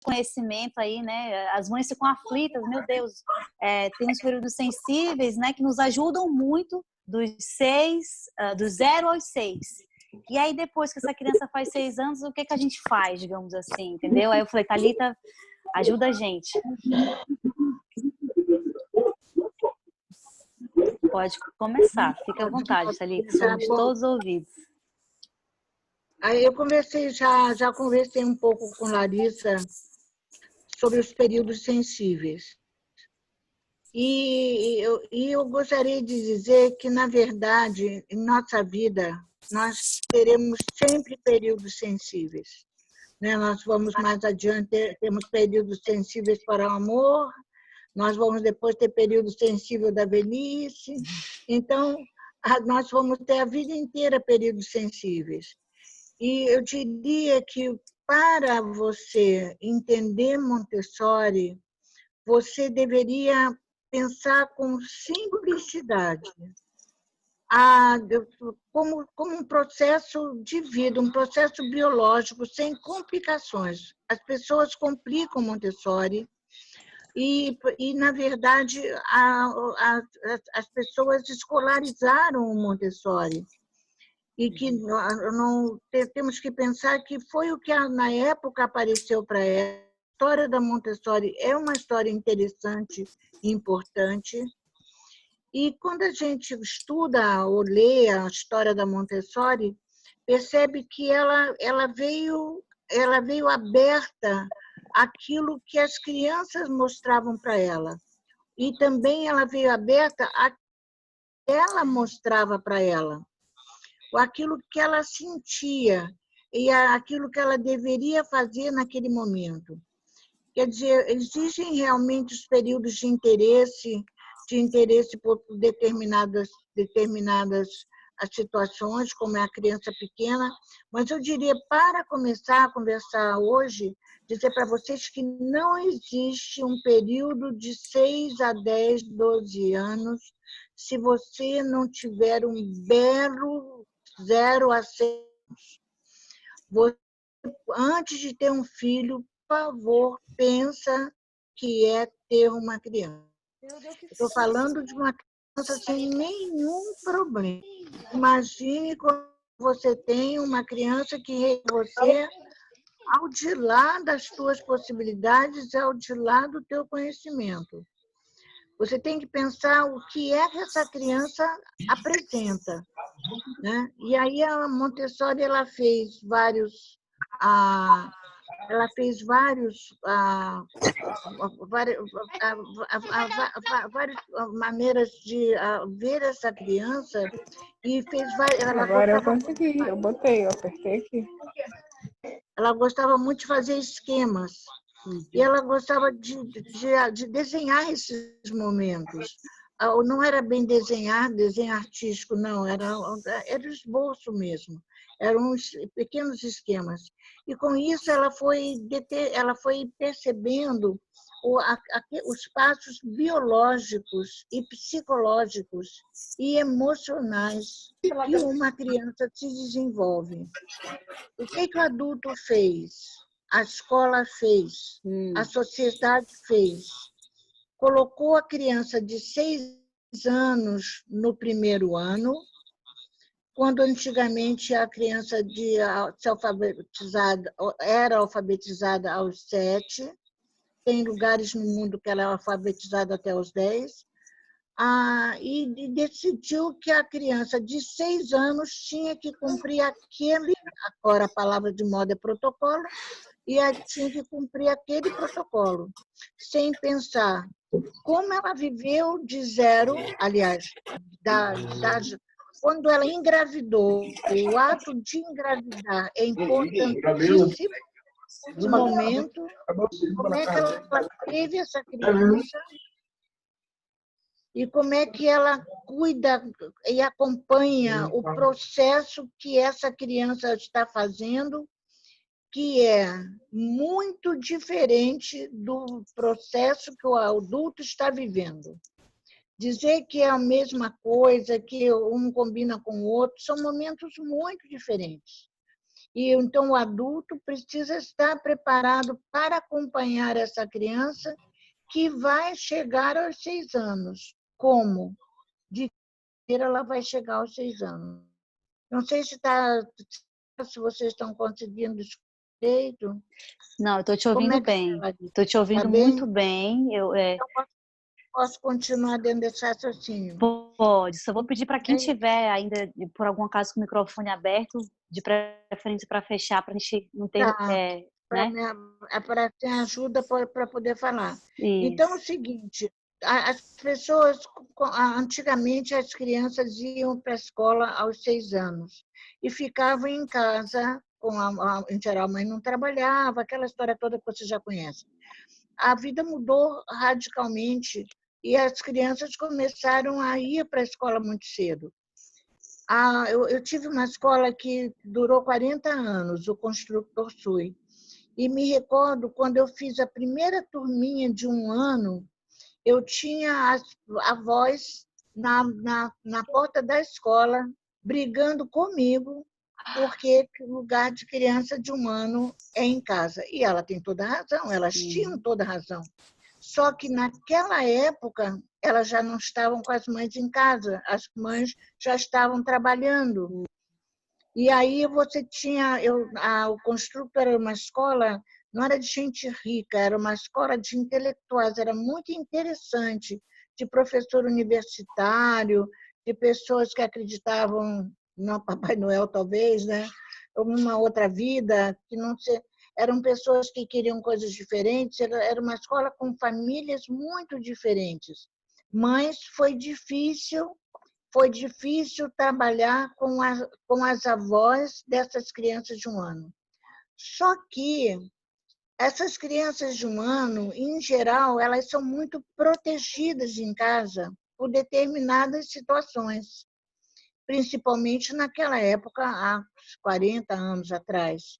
conhecimento aí, né? As mães ficam aflitas, meu Deus, tem os períodos sensíveis, né, que nos ajudam muito do 0 aos 6. E aí, depois que essa criança faz 6 anos, o que que a gente faz, digamos assim, entendeu? Aí eu falei, Thalita, ajuda a gente. Pode começar, fica à vontade, Thalita, somos todos ouvidos. Aí eu já conversei um pouco com Larissa sobre os períodos sensíveis. E eu gostaria de dizer que, na verdade, em nossa vida, nós teremos sempre períodos sensíveis. Né? Nós vamos mais adiante, temos períodos sensíveis para o amor, nós vamos depois ter período sensível da velhice. Então, nós vamos ter a vida inteira períodos sensíveis. E eu diria que, para você entender Montessori, você deveria pensar com simplicidade, como um processo de vida, um processo biológico, sem complicações. As pessoas complicam Montessori e na verdade, as pessoas escolarizaram o Montessori. E que não temos que pensar que foi o que na época apareceu para ela. A história da Montessori é uma história interessante e importante. E quando a gente estuda ou lê a história da Montessori, percebe que ela veio aberta àquilo que as crianças mostravam para ela. E também ela veio aberta a que ela mostrava para ela, aquilo que ela sentia e aquilo que ela deveria fazer naquele momento. Quer dizer, existem realmente os períodos de interesse por determinadas situações, como é a criança pequena, mas eu diria, para começar a conversar hoje, dizer para vocês que não existe um período de 6 a 10, 12 anos se você não tiver um belo 0 a 6 anos. Você, antes de ter um filho, por favor, pensa que é ter uma criança. Estou falando de uma criança sem nenhum problema. Imagine quando você tem uma criança que você, ao de lá das tuas possibilidades, ao de lá do teu conhecimento. Você tem que pensar o que é que essa criança apresenta. Né? E aí a Montessori ela fez várias maneiras de ver essa criança e fez várias. Agora eu consegui, eu botei, eu apertei aqui. Ela gostava muito de fazer esquemas. E ela gostava de desenhar esses momentos. Não era bem desenho artístico, não, era esboço mesmo. Eram uns pequenos esquemas. E, com isso, ela foi percebendo os passos biológicos e psicológicos e emocionais que uma criança se desenvolve. O que o adulto fez? A escola fez, a sociedade fez. Colocou a criança de 6 anos no primeiro ano, quando antigamente a criança era alfabetizada aos 7. Tem lugares no mundo que ela é alfabetizada até os 10. E decidiu que a criança de 6 anos tinha que cumprir agora a palavra de moda é protocolo, e tinha que cumprir aquele protocolo, sem pensar como ela viveu de 0, aliás, quando ela engravidou. O ato de engravidar é importantíssimo nesse momento. Como é que ela teve essa criança e como é que ela cuida e acompanha o processo que essa criança está fazendo, que é muito diferente do processo que o adulto está vivendo. Dizer que é a mesma coisa, que um combina com o outro, são momentos muito diferentes. E então o adulto precisa estar preparado para acompanhar essa criança que vai chegar aos 6 anos. Como? De que ela vai chegar aos 6 anos. Não sei se vocês estão conseguindo escutar direito. Não, eu estou te Como ouvindo é que bem. está? Estou te Está ouvindo bem? muito bem. Então, posso continuar dentro desse raciocínio. Pode. Só vou pedir para quem É, tiver ainda, por algum acaso, com o microfone aberto, de preferência para fechar, para a gente não ter, tá, né? para ter ajuda para poder falar. Então, é o Isso. seguinte, as pessoas, antigamente, as crianças iam para a escola aos 6 anos e ficavam em casa, em geral, a mãe não trabalhava, aquela história toda que você já conhece. A vida mudou radicalmente e as crianças começaram a ir para a escola muito cedo. Eu tive uma escola que durou 40 anos, o Construtor Sui. E me recordo, quando eu fiz a primeira turminha de 1 ano, eu tinha as avós na porta da escola, brigando comigo, porque o lugar de criança de 1 ano é em casa. E ela tem toda a razão, elas tinham toda a razão. Só que naquela época, elas já não estavam com as mães em casa, as mães já estavam trabalhando. E aí você tinha, o Construtor era uma escola, não era de gente rica, era uma escola de intelectuais, era muito interessante, de professor universitário, de pessoas que acreditavam no Papai Noel, talvez, né? Ou numa outra vida, que não se, eram pessoas que queriam coisas diferentes, era uma escola com famílias muito diferentes. Mas foi difícil trabalhar com as avós dessas crianças de 1 ano. Só que essas crianças de 1 ano, em geral, elas são muito protegidas em casa por determinadas situações, principalmente naquela época, há 40 anos atrás.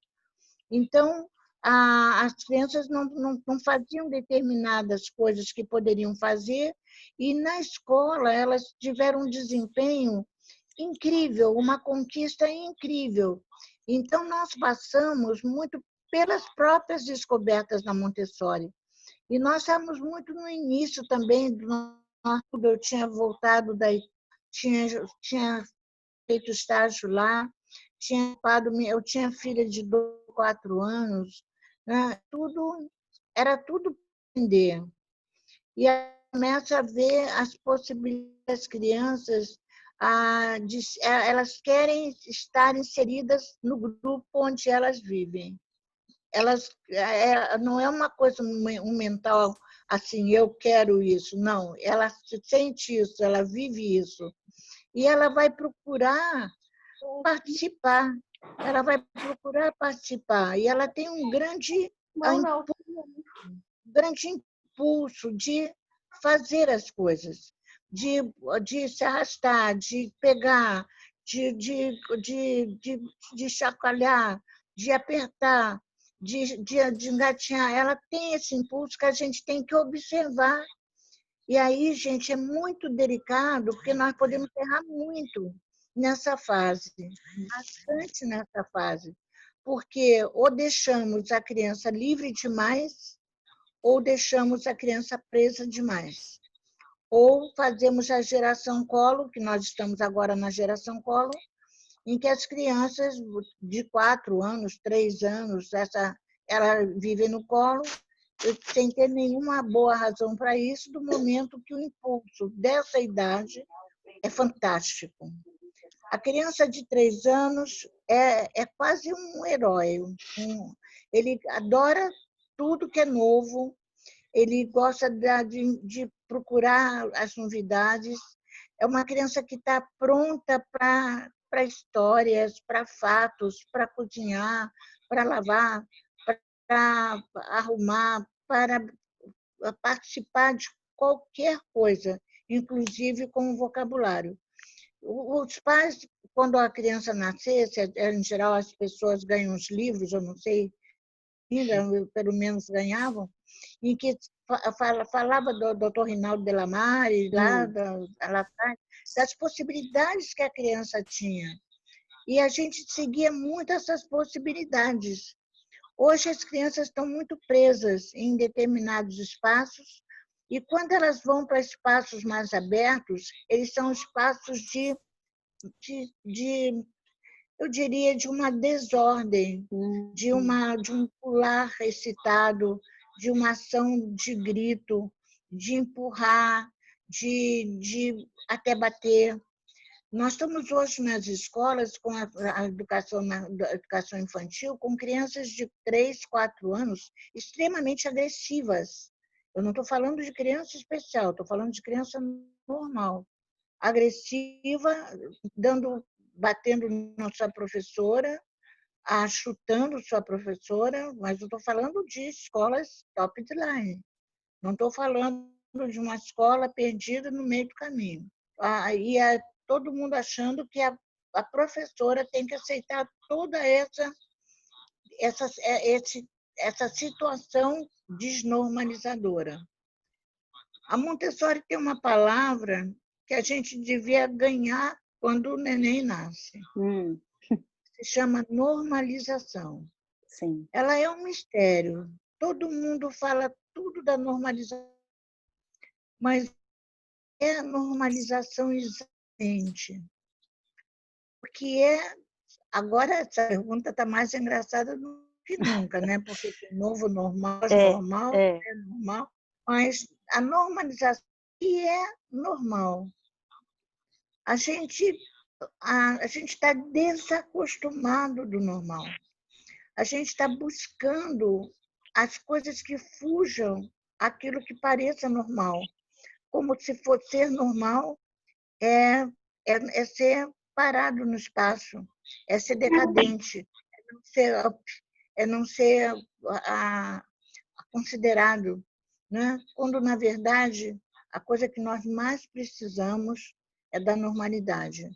Então, as crianças não faziam determinadas coisas que poderiam fazer, e na escola elas tiveram um desempenho incrível, uma conquista incrível. Então, nós passamos muito pelas próprias descobertas da Montessori. E nós estávamos muito no início também do nosso. Eu tinha voltado tinha feito estágio lá, eu tinha filha de 2, 4 anos, né? Era tudo aprender. E aí começa a ver as possibilidades das crianças, elas querem estar inseridas no grupo onde elas vivem. Não é uma coisa, um mental assim, eu quero isso. Não, ela sente isso, ela vive isso. E ela vai procurar participar. Ela vai procurar participar. E ela tem um grande impulso de fazer as coisas, de se arrastar, de pegar, de chacoalhar, de apertar, de engatinhar. Ela tem esse impulso que a gente tem que observar. E aí, gente, é muito delicado, porque nós podemos errar muito nessa fase, bastante nessa fase, porque ou deixamos a criança livre demais, ou deixamos a criança presa demais. Ou fazemos a geração colo, que nós estamos agora na geração colo, em que as crianças de 4 anos, 3 anos, ela vive no colo, sem ter nenhuma boa razão para isso, do momento que o impulso dessa idade é fantástico. A criança de 3 anos é quase um herói. Ele adora tudo que é novo, ele gosta de procurar as novidades. É uma criança que está pronta para histórias, para fatos, para cozinhar, para lavar, para arrumar, para participar de qualquer coisa, inclusive com o vocabulário. Os pais, quando a criança nascesse, em geral as pessoas ganham os livros, eu não sei, ainda, pelo menos ganhavam, em que falava do Dr. Rinaldo Delamare, lá atrás, das possibilidades que a criança tinha. E a gente seguia muito essas possibilidades. Hoje as crianças estão muito presas em determinados espaços e quando elas vão para espaços mais abertos, eles são espaços de eu diria, de uma desordem, de um pular excitado, de uma ação de grito, de empurrar, de até bater. Nós estamos hoje nas escolas com a educação infantil com crianças de 3, 4 anos extremamente agressivas. Eu não estou falando de criança especial, estou falando de criança normal, agressiva, batendo na sua professora, chutando sua professora, mas eu estou falando de escolas top de line. Não estou falando de uma escola perdida no meio do caminho. E todo mundo achando que a professora tem que aceitar toda essa situação desnormalizadora. A Montessori tem uma palavra que a gente devia ganhar quando o neném nasce. Se chama normalização. Sim. Ela é um mistério. Todo mundo fala tudo da normalização, mas é a normalização exatamente. Porque agora essa pergunta está mais engraçada do que nunca, né? Porque o novo normal é normal, mas a normalização é normal. A gente está desacostumado do normal. A gente está buscando as coisas que fujam aquilo que pareça normal. Como se fosse ser normal é ser parado no espaço, é ser decadente, é não ser considerado, né? Quando, na verdade, a coisa que nós mais precisamos é da normalidade.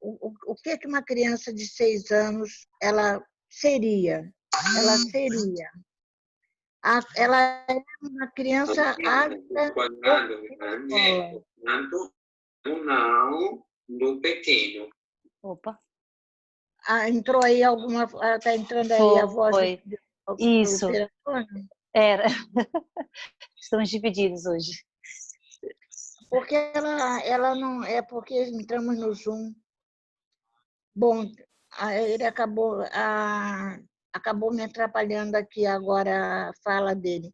O que uma criança de 6 anos ela seria? Ela seria. Ela é uma criança ávida do pequeno. Opa. Entrou aí alguma... Está entrando aí a voz do Isso. Antônio? Era. Estamos divididos hoje. Porque ela não... É porque entramos no Zoom. Bom, ele acabou me atrapalhando aqui agora a fala dele.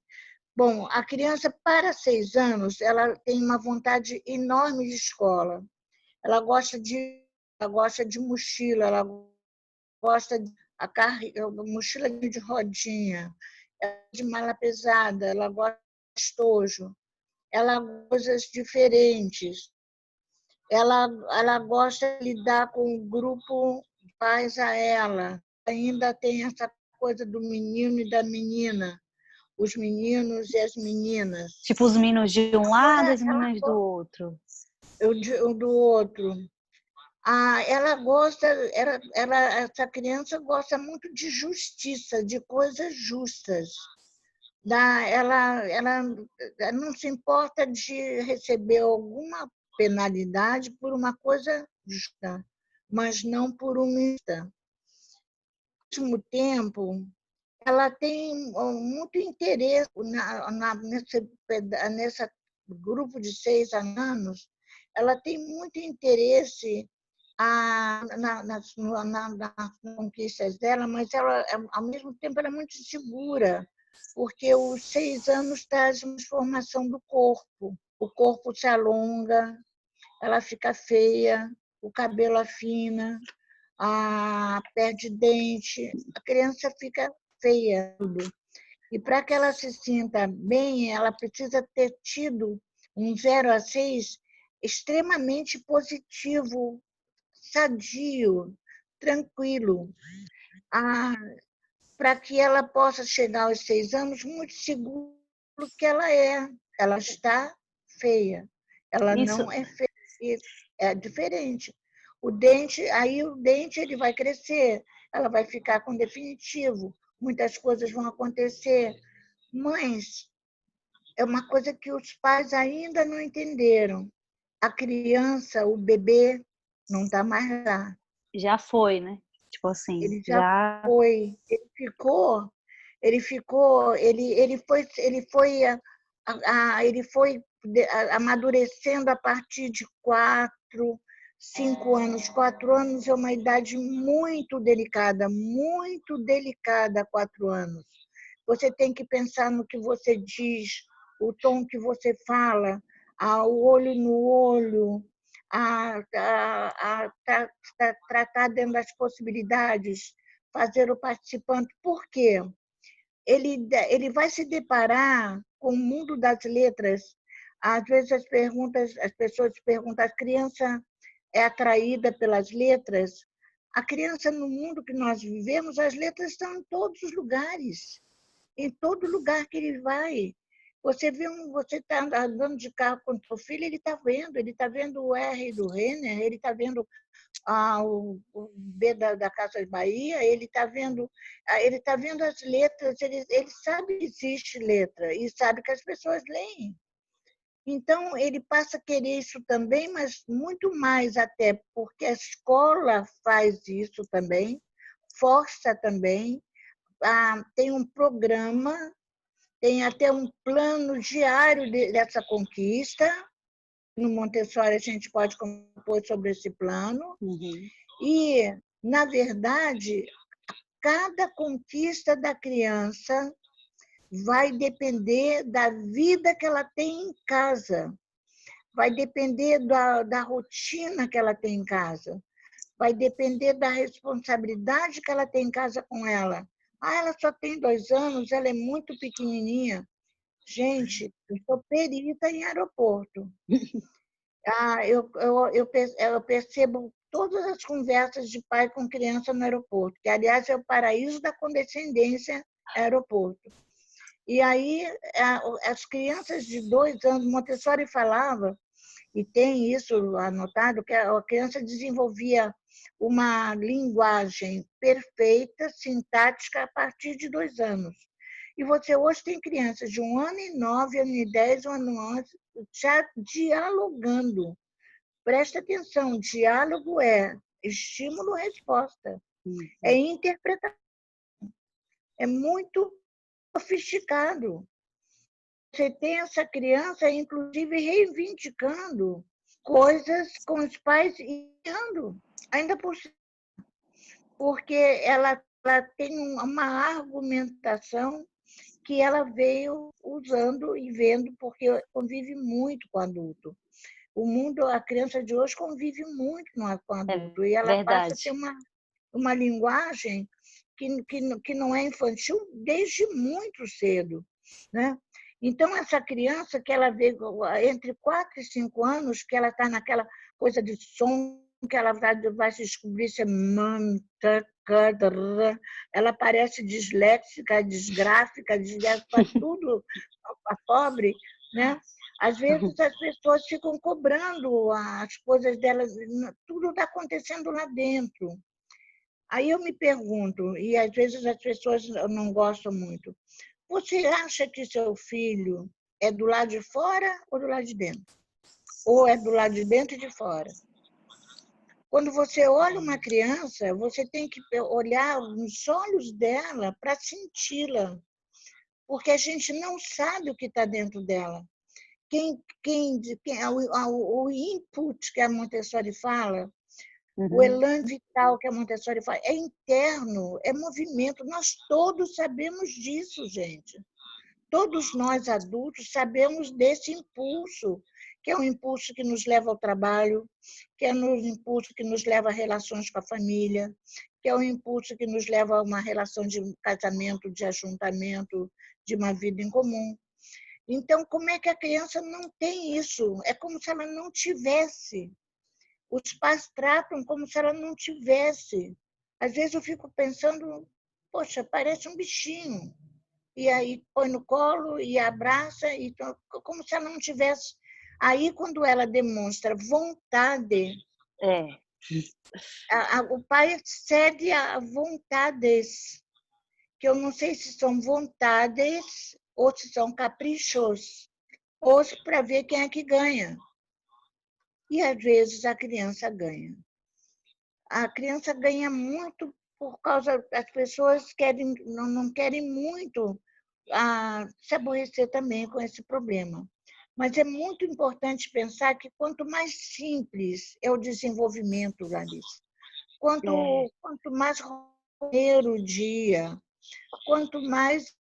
Bom, a criança, para 6 anos, ela tem uma vontade enorme de escola. Ela gosta de mochila, ela gosta de mochila de rodinha, de mala pesada, ela gosta de estojo, ela gosta de coisas diferentes. Ela gosta de lidar com o grupo de pais a ela. Ainda tem essa coisa do menino e da menina, os meninos e as meninas. Tipo os meninos de um lado e os meninos do outro. Do outro. Essa criança gosta muito de justiça, de coisas justas. Ela não se importa de receber alguma penalidade por uma coisa justa, mas não por uma injusta. Ao mesmo tempo, ela tem muito interesse nesse grupo de 6 anos, ela tem muito interesse nas conquistas dela, mas ela, ao mesmo tempo, ela é muito insegura, porque os 6 anos traz uma transformação do corpo. O corpo se alonga, ela fica feia, o cabelo afina, perde dente, a criança fica feia. E para que ela se sinta bem, ela precisa ter tido um 0 a 6 extremamente positivo, sadio, tranquilo, para que ela possa chegar aos 6 anos muito segura que ela é. Ela está feia, ela não é feia, é diferente. O dente ele vai crescer, ela vai ficar com definitivo, muitas coisas vão acontecer, mas é uma coisa que os pais ainda não entenderam. A criança, o bebê, não está mais lá. Já foi, né? Tipo assim, Ele já já... foi, ele foi amadurecendo a partir de 4, 5 anos. 4 anos é uma idade muito delicada, 4 anos. Você tem que pensar no que você diz, o tom que você fala, o olho no olho, tratar dentro das possibilidades, fazer o participante. Por quê? Ele vai se deparar com o mundo das letras. Às vezes as pessoas perguntam, a criança é atraída pelas letras? A criança, no mundo que nós vivemos, as letras estão em todos os lugares, em todo lugar que ele vai. Você está andando de carro com o seu filho, ele está vendo o R do Renner, ele está vendo o B da Casas Bahia, ele tá vendo as letras, ele sabe que existe letra e sabe que as pessoas leem. Então, ele passa a querer isso também, mas muito mais até porque a escola faz isso também, força também. Tem um programa, tem até um plano diário dessa conquista. No Montessori, a gente pode compor sobre esse plano. Uhum. E, na verdade, cada conquista da criança vai depender da vida que ela tem em casa, vai depender da rotina que ela tem em casa, vai depender da responsabilidade que ela tem em casa com ela. Ela só tem 2 anos, ela é muito pequenininha. Gente, eu sou perita em aeroporto. Eu percebo todas as conversas de pai com criança no aeroporto, que, aliás, é o paraíso da condescendência aeroporto. E aí, as crianças de 2 anos, Montessori falava, e tem isso anotado, que a criança desenvolvia uma linguagem perfeita, sintática, a partir de 2 anos. E você hoje tem crianças de 1 ano e 9, 1 ano e 10, 1 ano e 11, já dialogando. Presta atenção, diálogo é estímulo-resposta, é interpretação, é muito sofisticado. Você tem essa criança, inclusive, reivindicando coisas com os pais e errando, ainda por cima, porque ela tem uma argumentação que ela veio usando e vendo, porque convive muito com o adulto. O mundo, a criança de hoje convive muito com o adulto, e ela passa a ter uma linguagem que não é infantil desde muito cedo, né? Então, essa criança que ela vê entre 4 e 5 anos, que ela está naquela coisa de som, que ela vai se descobrir se é ela parece disléxica, disgráfica, tudo, a pobre, né? Às vezes as pessoas ficam cobrando as coisas delas, tudo está acontecendo lá dentro. Aí eu me pergunto, e às vezes as pessoas não gostam muito, você acha que seu filho é do lado de fora ou do lado de dentro? Ou é do lado de dentro e de fora? Quando você olha uma criança, você tem que olhar nos olhos dela para senti-la, porque a gente não sabe o que está dentro dela. O input que a Montessori fala, o elan vital que a Montessori fala, é interno, é movimento. Nós todos sabemos disso, gente. Todos nós adultos sabemos desse impulso, que é um impulso que nos leva ao trabalho, que é um impulso que nos leva a relações com a família, que é um impulso que nos leva a uma relação de casamento, de ajuntamento, de uma vida em comum. Então, como é que a criança não tem isso? É como se ela não tivesse. Os pais tratam como se ela não tivesse. Às vezes eu fico pensando, poxa, parece um bichinho. E aí põe no colo e abraça, como se ela não tivesse. Aí, quando ela demonstra vontade, o pai cede a vontades, que eu não sei se são vontades ou se são caprichos, ou para ver quem é que ganha. E, às vezes, a criança ganha. a criança ganha muito por causa as pessoas querem não querem muito se aborrecer também com esse problema. Mas é muito importante pensar que quanto mais simples é o desenvolvimento, Larissa, quanto mais roteiro o dia, quanto mais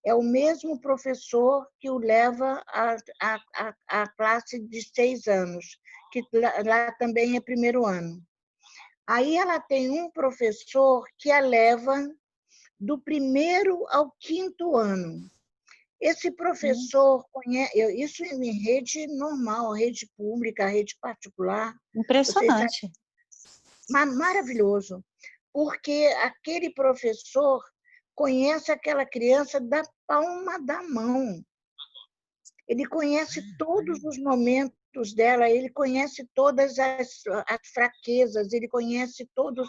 é o mesmo professor que o leva à classe de 6 anos, que lá também é primeiro ano. Aí ela tem um professor que a leva do primeiro ao quinto ano. Esse professor conhece, isso em rede normal, rede pública, rede particular. Vocês sabem, Impressionante. maravilhoso, porque aquele professor conhece aquela criança da palma da mão. Ele conhece todos os momentos dela, ele conhece todas as fraquezas, ele conhece todas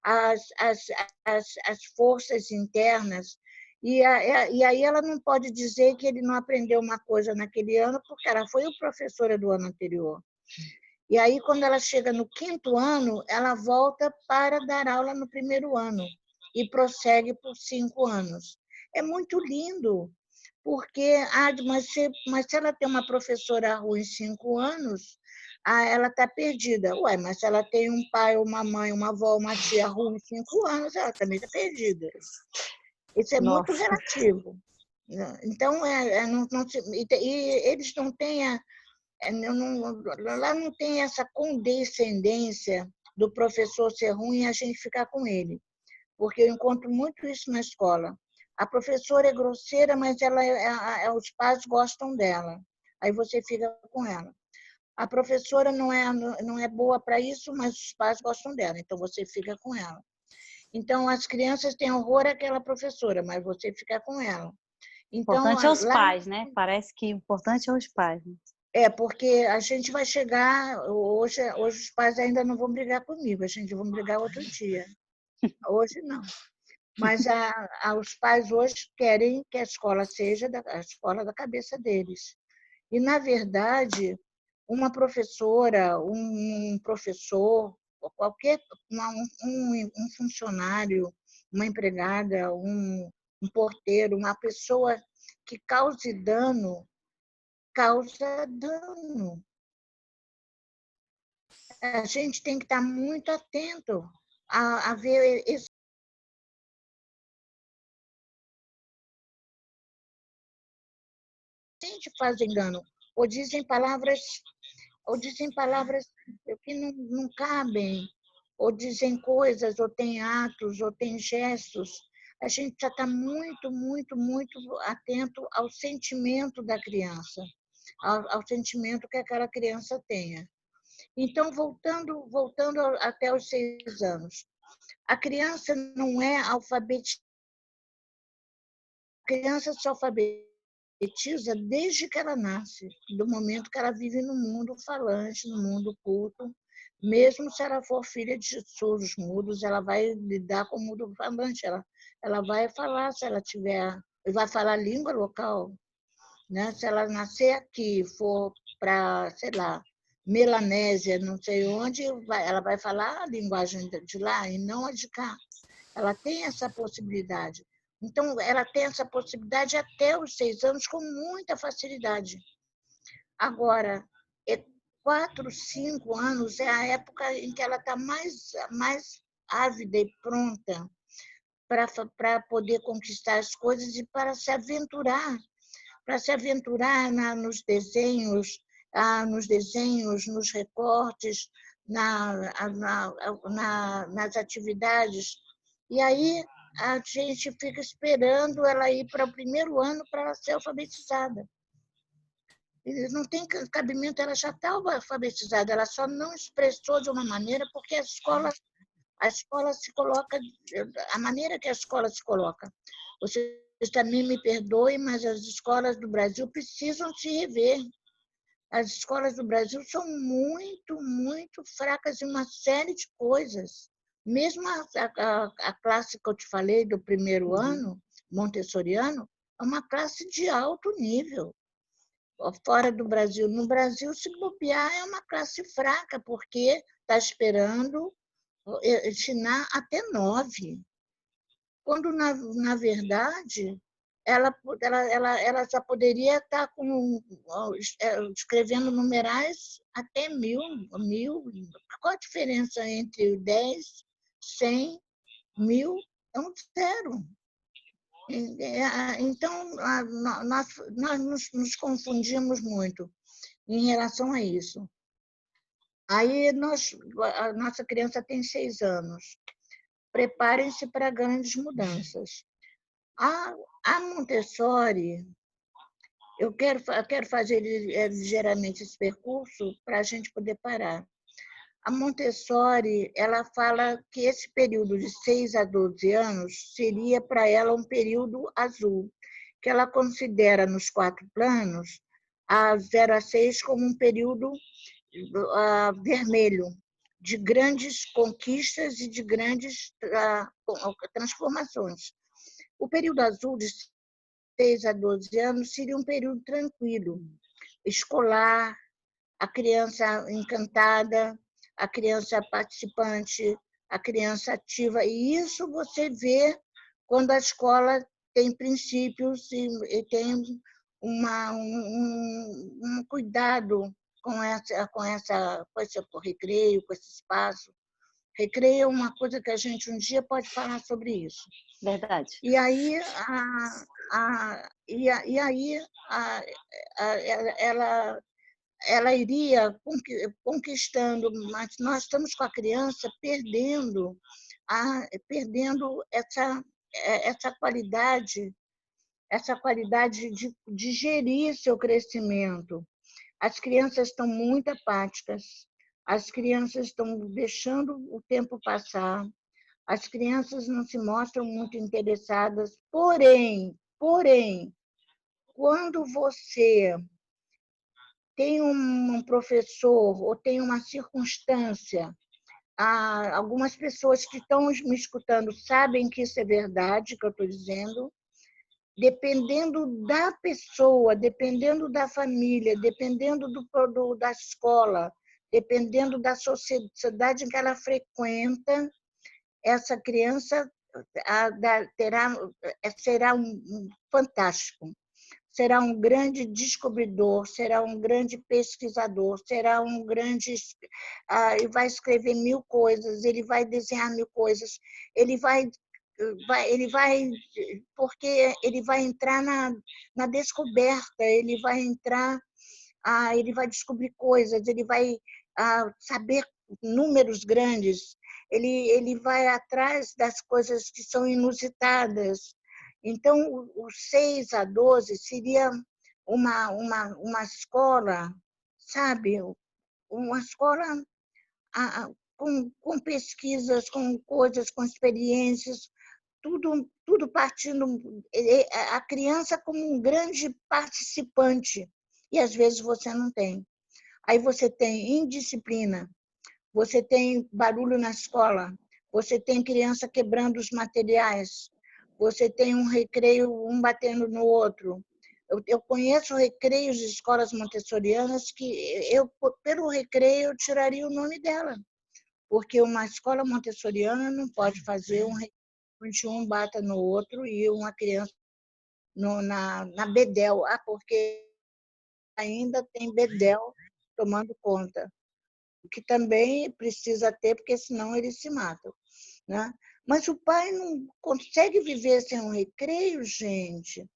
as forças internas. E aí ela não pode dizer que ele não aprendeu uma coisa naquele ano, porque ela foi o professora do ano anterior. E aí, quando ela chega no quinto ano, ela volta para dar aula no primeiro ano e prossegue por 5 anos. É muito lindo, porque mas se ela tem uma professora ruim em 5 anos, ela está perdida. Ué, mas se ela tem um pai, uma mãe, uma avó, uma tia ruim em 5 anos, ela também está perdida. Isso é muito Nossa. relativo. Então, e eles não têm lá não tem essa condescendência do professor ser ruim e a gente ficar com ele, porque eu encontro muito isso na escola. A professora é grosseira, mas os pais gostam dela, aí você fica com ela. A professora não é boa para isso, mas os pais gostam dela, então você fica com ela. Então, as crianças têm horror àquela professora, mas você fica com ela. Então, Importante é os lá pais, né? Parece que o importante é os pais. porque a gente vai chegar. Hoje os pais ainda não vão brigar comigo, a gente vai brigar outro dia. Hoje não. Mas os pais hoje querem que a escola seja a escola da cabeça deles. E, na verdade, uma professora, um professor, qualquer um funcionário, uma empregada, um porteiro, uma pessoa que causa dano. A gente tem que estar muito atento a ver isso. A gente faz engano, ou dizem palavras, ou dizem palavras que não cabem, ou dizem coisas, ou tem atos, ou tem gestos. A gente precisa estar muito, muito, muito atento ao sentimento da criança, ao sentimento que aquela criança tenha. Então, voltando até os 6 anos, a criança não é alfabetizada. A criança se alfabetiza desde que ela nasce, do momento que ela vive no mundo falante, no mundo culto. Mesmo se ela for filha de surdos mudos, ela vai lidar com o mundo falante. Ela vai falar, se ela tiver, vai falar a língua local. Né? Se ela nascer aqui, for para, sei lá, Melanésia, não sei onde, ela vai falar a linguagem de lá e não a de cá. Ela tem essa possibilidade. Então, ela tem essa possibilidade até os 6 anos com muita facilidade. Agora, 4, 5 anos é a época em que ela está mais ávida e pronta para poder conquistar as coisas e para se aventurar nos desenhos, nos recortes, nas atividades. E aí a gente fica esperando ela ir para o primeiro ano para ela ser alfabetizada. Não tem cabimento, ela já está alfabetizada, ela só não expressou de uma maneira porque a escola se coloca, a maneira que a escola se coloca. Vocês também me perdoem, mas as escolas do Brasil precisam se rever. As escolas do Brasil são muito, muito fracas em uma série de coisas. Mesmo a classe que eu te falei do primeiro ano, montessoriano, é uma classe de alto nível. Fora do Brasil. No Brasil, se bobear, é uma classe fraca, porque está esperando ensinar até 9. Quando, na verdade, ela já poderia estar escrevendo numerais até 1000. Qual a diferença entre 10, 100, 1000? É um zero. Então, nós nos confundimos muito em relação a isso. Aí, a nossa criança tem 6 anos. Preparem-se para grandes mudanças. A Montessori, eu quero fazer ligeiramente esse percurso para a gente poder parar. A Montessori, ela fala que esse período de 6 a 12 anos seria para ela um período azul, que ela considera nos 4 planos a 0 a 6 como um período vermelho, de grandes conquistas e de grandes transformações. O período azul, de 6 a 12 anos, seria um período tranquilo, escolar, a criança encantada, a criança participante, a criança ativa. E isso você vê quando a escola tem princípios e tem um cuidado com esse recreio, com esse espaço. Recreio é uma coisa que a gente um dia pode falar sobre isso. Verdade. E aí, ela iria conquistando, mas nós estamos com a criança perdendo essa qualidade de gerir seu crescimento. As crianças estão muito apáticas, as crianças estão deixando o tempo passar, as crianças não se mostram muito interessadas, porém, quando você tem um professor ou tem uma circunstância, algumas pessoas que estão me escutando sabem que isso é verdade, que eu estou dizendo, dependendo da pessoa, dependendo da família, dependendo da escola, dependendo da sociedade em que ela frequenta, essa criança será um fantástico. Será um grande descobridor, será um grande pesquisador, será um grande... Ele vai escrever 1000 coisas, ele vai desenhar 1000 coisas, ele vai porque ele vai entrar na descoberta, ele vai entrar, ele vai descobrir coisas, ele vai saber números grandes, ele vai atrás das coisas que são inusitadas. Então, o 6 a 12 seria uma escola, sabe? Uma escola com pesquisas, com coisas, com experiências, tudo partindo, a criança como um grande participante, e às vezes você não tem. Aí você tem indisciplina, você tem barulho na escola, você tem criança quebrando os materiais, você tem um recreio, um batendo no outro. Eu conheço recreios de escolas montessorianas que pelo recreio, eu tiraria o nome dela, porque uma escola montessoriana não pode fazer um recreio onde um bata no outro e uma criança na bedel, porque ainda tem bedel tomando conta, que também precisa ter, porque senão eles se matam, né? Mas o pai não consegue viver sem um recreio, gente.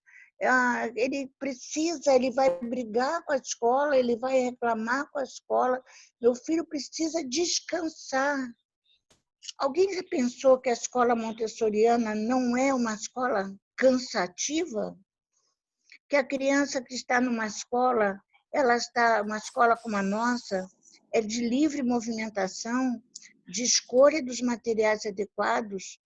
Ele precisa, ele vai brigar com a escola, ele vai reclamar com a escola. Meu filho precisa descansar. Alguém já pensou que a escola montessoriana não é uma escola cansativa? Que a criança que está numa escola, ela está, uma escola como a nossa, é de livre movimentação, de escolha dos materiais adequados,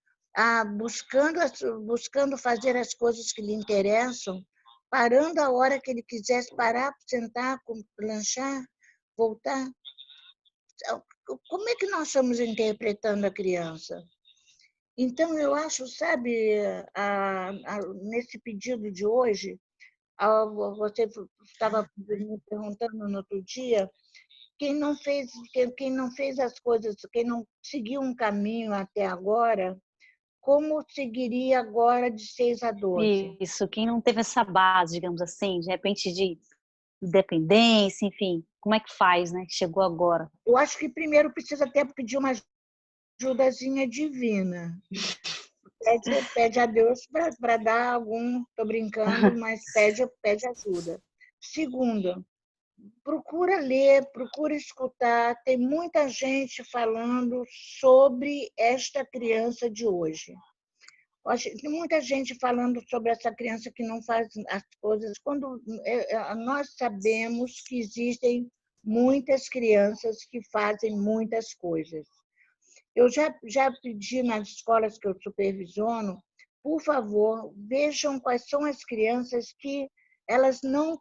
buscando fazer as coisas que lhe interessam, parando a hora que ele quisesse parar, sentar, lanchar, voltar. Como é que nós estamos interpretando a criança? Então, eu acho, sabe, nesse pedido de hoje, você estava me perguntando no outro dia, quem não fez as coisas, quem não seguiu um caminho até agora, como seguiria agora de 6 a 12? Isso, quem não teve essa base, digamos assim, de repente de independência, enfim, como é que faz, né? Que chegou agora. Eu acho que primeiro precisa até pedir uma ajudazinha divina. Pede a Deus para dar algum, estou brincando, mas pede ajuda. Segundo, procura ler, procura escutar. Tem muita gente falando sobre esta criança de hoje. Tem muita gente falando sobre essa criança que não faz as coisas. Quando nós sabemos que existem muitas crianças que fazem muitas coisas. Eu já pedi nas escolas que eu supervisiono, por favor, vejam quais são as crianças que elas não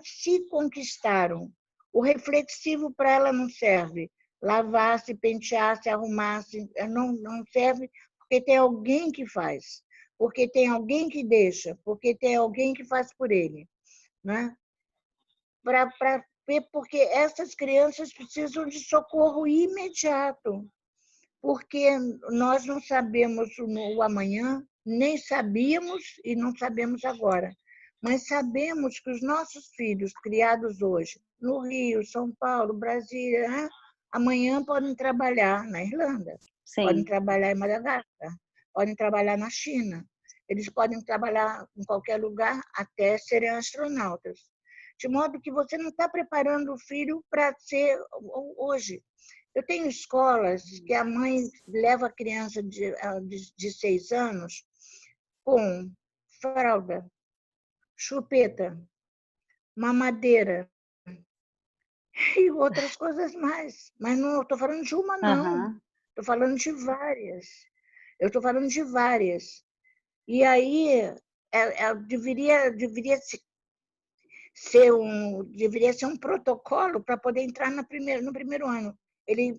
se conquistaram. O reflexivo para ela não serve. Lavar-se, pentear-se, arrumar-se, não serve porque tem alguém que faz, porque tem alguém que deixa, porque tem alguém que faz por ele. Né? Para ver, porque essas crianças precisam de socorro imediato, porque nós não sabemos o amanhã, nem sabíamos e não sabemos agora. Mas sabemos que os nossos filhos criados hoje, no Rio, São Paulo, Brasília, amanhã podem trabalhar na Irlanda, podem Sim. trabalhar em Madagascar, podem trabalhar na China, eles podem trabalhar em qualquer lugar até serem astronautas. De modo que você não está preparando o filho para ser hoje. Eu tenho escolas que a mãe leva a criança de 6 anos com fralda, chupeta, mamadeira e outras coisas mais. Mas não estou falando de uma, não. Estou falando de várias. Eu estou falando de várias. E aí deveria ser um protocolo para poder entrar no primeiro ano. Ele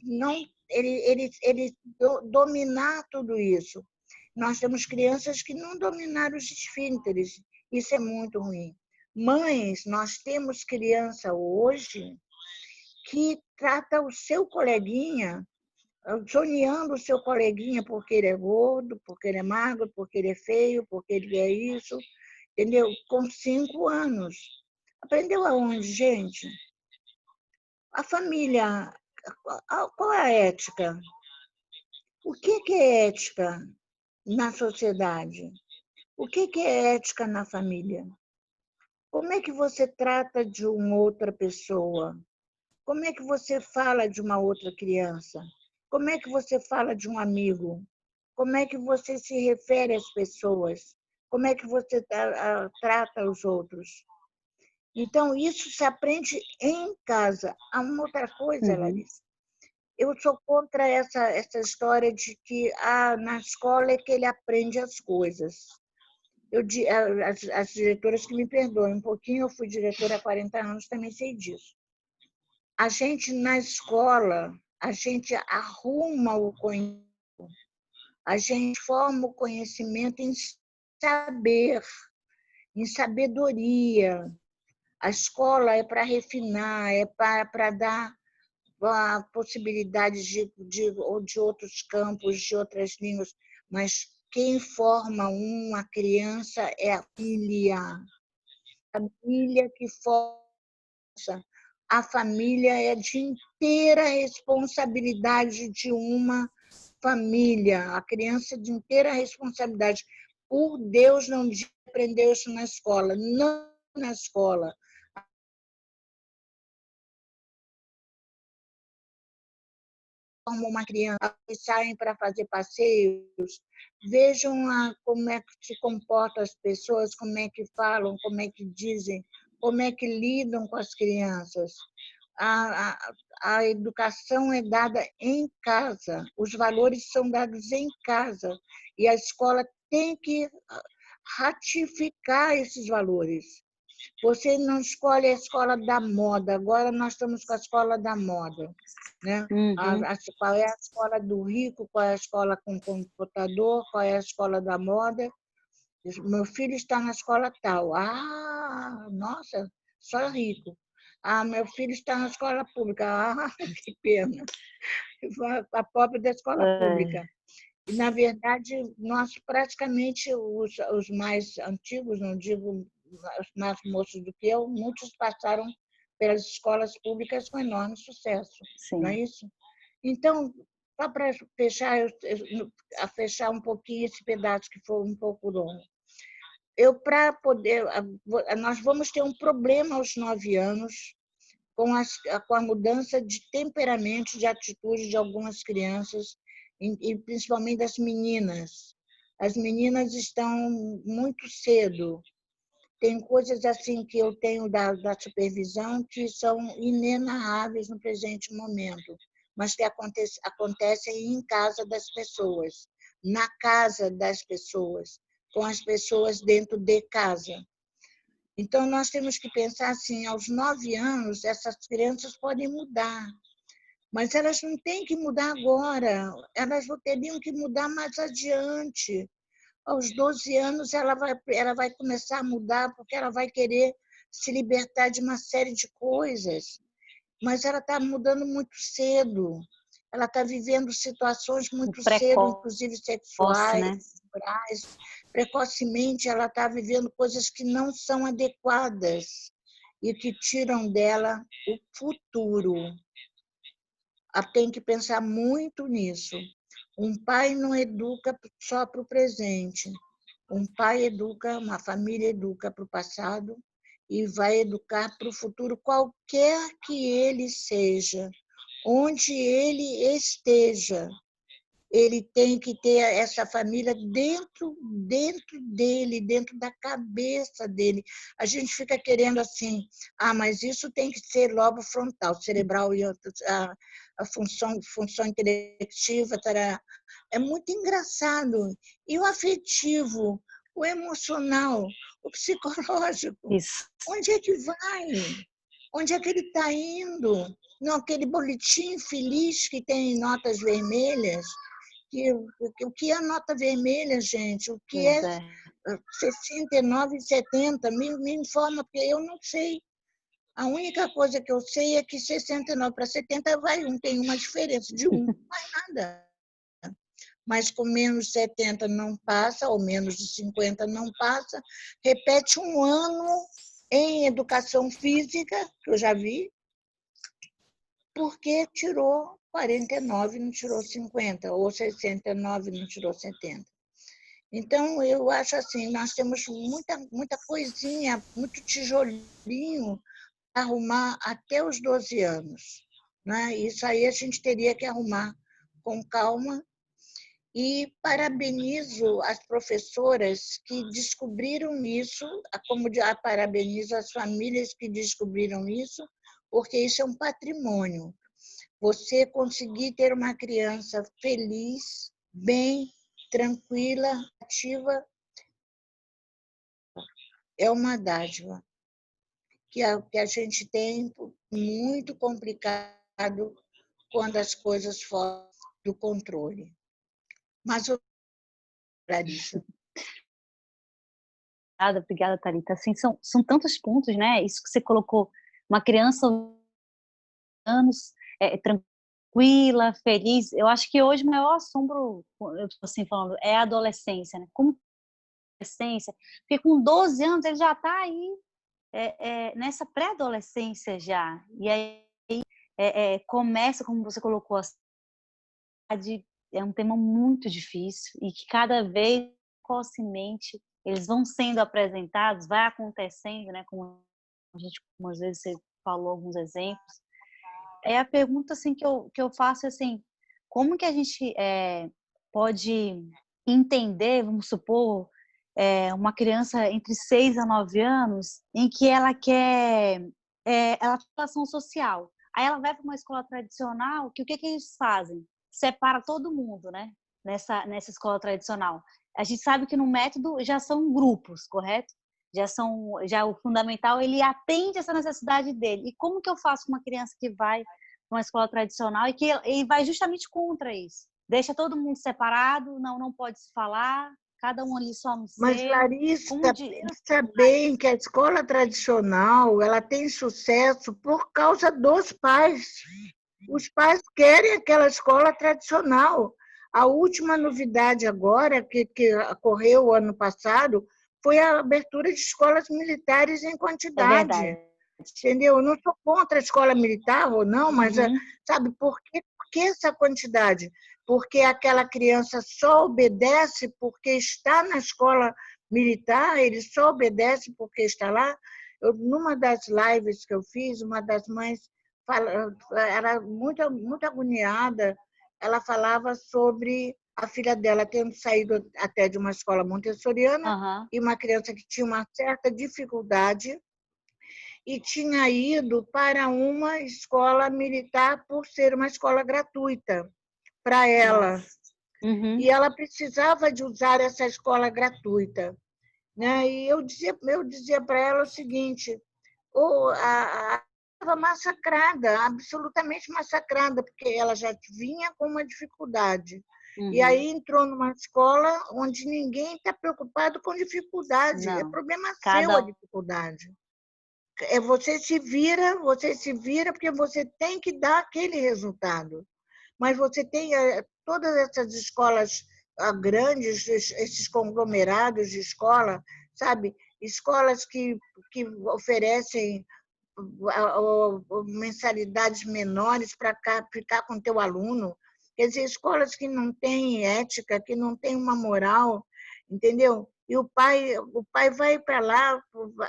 dominar tudo isso. Nós temos crianças que não dominaram os esfínteres. Isso é muito ruim. Mães, nós temos criança hoje que trata o seu coleguinha, zoneando o seu coleguinha porque ele é gordo, porque ele é magro, porque ele é feio, porque ele é isso, entendeu? Com 5 anos. Aprendeu aonde, gente? A família, qual é a ética? O que é ética na sociedade? O que é ética na família? Como é que você trata de uma outra pessoa? Como é que você fala de uma outra criança? Como é que você fala de um amigo? Como é que você se refere às pessoas? Como é que você trata os outros? Então, isso se aprende em casa. Há uma outra coisa, Larissa. Eu sou contra essa história de que na escola é que ele aprende as coisas. As diretoras que me perdoem um pouquinho, eu fui diretora há 40 anos, também sei disso. A gente, na escola, a gente arruma o conhecimento, a gente forma o conhecimento em saber, em sabedoria. A escola é para refinar, é para dar a possibilidade de outros campos, de outras línguas, mas quem forma uma criança é a família que forma. A família é de inteira responsabilidade de uma família, a criança de inteira responsabilidade. Por Deus, não aprendeu isso na escola, não na escola. Como uma criança que saem para fazer passeios, vejam como é que se comportam as pessoas, como é que falam, como é que dizem, como é que lidam com as crianças. A, a, a educação é dada em casa, os valores são dados em casa, e a escola tem que ratificar esses valores. Você não escolhe a escola da moda, agora nós estamos com a escola da moda. Né? Qual é a escola do rico, qual é a escola com computador, qual é a escola da moda. Meu filho está na escola tal. Ah, nossa, só rico. Ah, meu filho está na escola pública. Ah, que pena. A pobre da escola pública. E, na verdade, nós praticamente, os mais antigos, não digo mais moços do que eu, muitos passaram pelas escolas públicas com enorme sucesso. Sim. Não é isso? Então, só para fechar, fechar um pouquinho esse pedaço que foi um pouco longo. Para poder, nós vamos ter um problema aos 9 anos com a mudança de temperamento, de atitude de algumas crianças, e principalmente das meninas. As meninas estão muito cedo. Tem coisas assim que eu tenho da supervisão que são inenarráveis no presente momento, mas que acontecem em casa das pessoas, na casa das pessoas, com as pessoas dentro de casa. Então, nós temos que pensar assim, aos 9 anos, essas crianças podem mudar, mas elas não têm que mudar agora, elas teriam que mudar mais adiante. Aos 12 anos, ela vai começar a mudar, porque ela vai querer se libertar de uma série de coisas, mas ela está mudando muito cedo. Ela está vivendo situações muito cedo, inclusive sexuais, né? Precocemente, ela está vivendo coisas que não são adequadas e que tiram dela o futuro. Ela tem que pensar muito nisso. Um pai não educa só para o presente. Um pai educa, uma família educa para o passado e vai educar para o futuro, qualquer que ele seja, onde ele esteja. Ele tem que ter essa família dentro dele, dentro da cabeça dele. A gente fica querendo assim, mas isso tem que ser lobo frontal, cerebral e a função intelectiva. Tará. É muito engraçado. E o afetivo, o emocional, o psicológico, Isso. onde é que vai? Onde é que ele está indo? Não, aquele boletim feliz que tem notas vermelhas. O que é nota vermelha, gente? O que é 69 e 70? Me informa, porque eu não sei. A única coisa que eu sei é que 69 para 70 vai um, tem uma diferença de um, não vai nada. Mas com menos de 70 não passa, ou menos de 50 não passa. Repete um ano em educação física, que eu já vi, porque tirou 49 e não tirou 50, ou 69 e não tirou 70. Então, eu acho assim, nós temos muita coisinha, muito tijolinho para arrumar até os 12 anos. Né? Isso aí a gente teria que arrumar com calma. E parabenizo as professoras que descobriram isso, como parabenizo as famílias que descobriram isso, porque isso é um patrimônio. Você conseguir ter uma criança feliz, bem, tranquila, ativa, é uma dádiva que a gente tem muito complicado quando as coisas fogem do controle. Mas, Larissa. Obrigada, Thalita. Assim, são tantos pontos, né? Isso que você colocou, uma criança anos tranquila, feliz. Eu acho que hoje o maior assombro, eu estou assim falando, é a adolescência, né? Como adolescência, porque com 12 anos ele já está aí nessa pré-adolescência já. E aí começa, como você colocou, a cidade é um tema muito difícil e que cada vez precocemente eles vão sendo apresentados, vai acontecendo, né? Como às vezes você falou alguns exemplos. A pergunta assim que eu faço é assim, como que a gente pode entender, vamos supor, uma criança entre 6 a 9 anos, em que ela quer ela tem relação social. Aí ela vai para uma escola tradicional, que o que eles fazem? Separa todo mundo, né? Nessa escola tradicional. A gente sabe que no método já são grupos, correto? Já o fundamental, ele atende essa necessidade dele. E como que eu faço com uma criança que vai para uma escola tradicional e que ele vai justamente contra isso? Deixa todo mundo separado, não pode se falar, cada um ali só no Mas, seu. Larissa, pensa bem que a escola tradicional ela tem sucesso por causa dos pais. Os pais querem aquela escola tradicional. A última novidade agora, que ocorreu ano passado, foi a abertura de escolas militares em É quantidade. verdade. Entendeu? Eu não sou contra a escola militar ou não, mas Uhum. sabe por que essa quantidade? Porque aquela criança só obedece porque está na escola militar, ele só obedece porque está lá. Numa das lives que eu fiz, uma das mães era muito, muito agoniada, ela falava sobre a filha dela tendo saído até de uma escola montessoriana Uhum. e uma criança que tinha uma certa dificuldade e tinha ido para uma escola militar por ser uma escola gratuita para ela. Uhum. E ela precisava de usar essa escola gratuita. Né? E eu dizia para ela o seguinte, estava massacrada, absolutamente massacrada, porque ela já vinha com uma dificuldade. Uhum. E aí entrou numa escola onde ninguém está preocupado com dificuldade. Não. É problema seu Cada a dificuldade. Você se vira, porque você tem que dar aquele resultado. Mas você tem todas essas escolas grandes, esses conglomerados de escola, sabe? Escolas que oferecem mensalidades menores para ficar com o teu aluno. Quer dizer, escolas que não têm ética, que não têm uma moral, entendeu? E o pai vai para lá,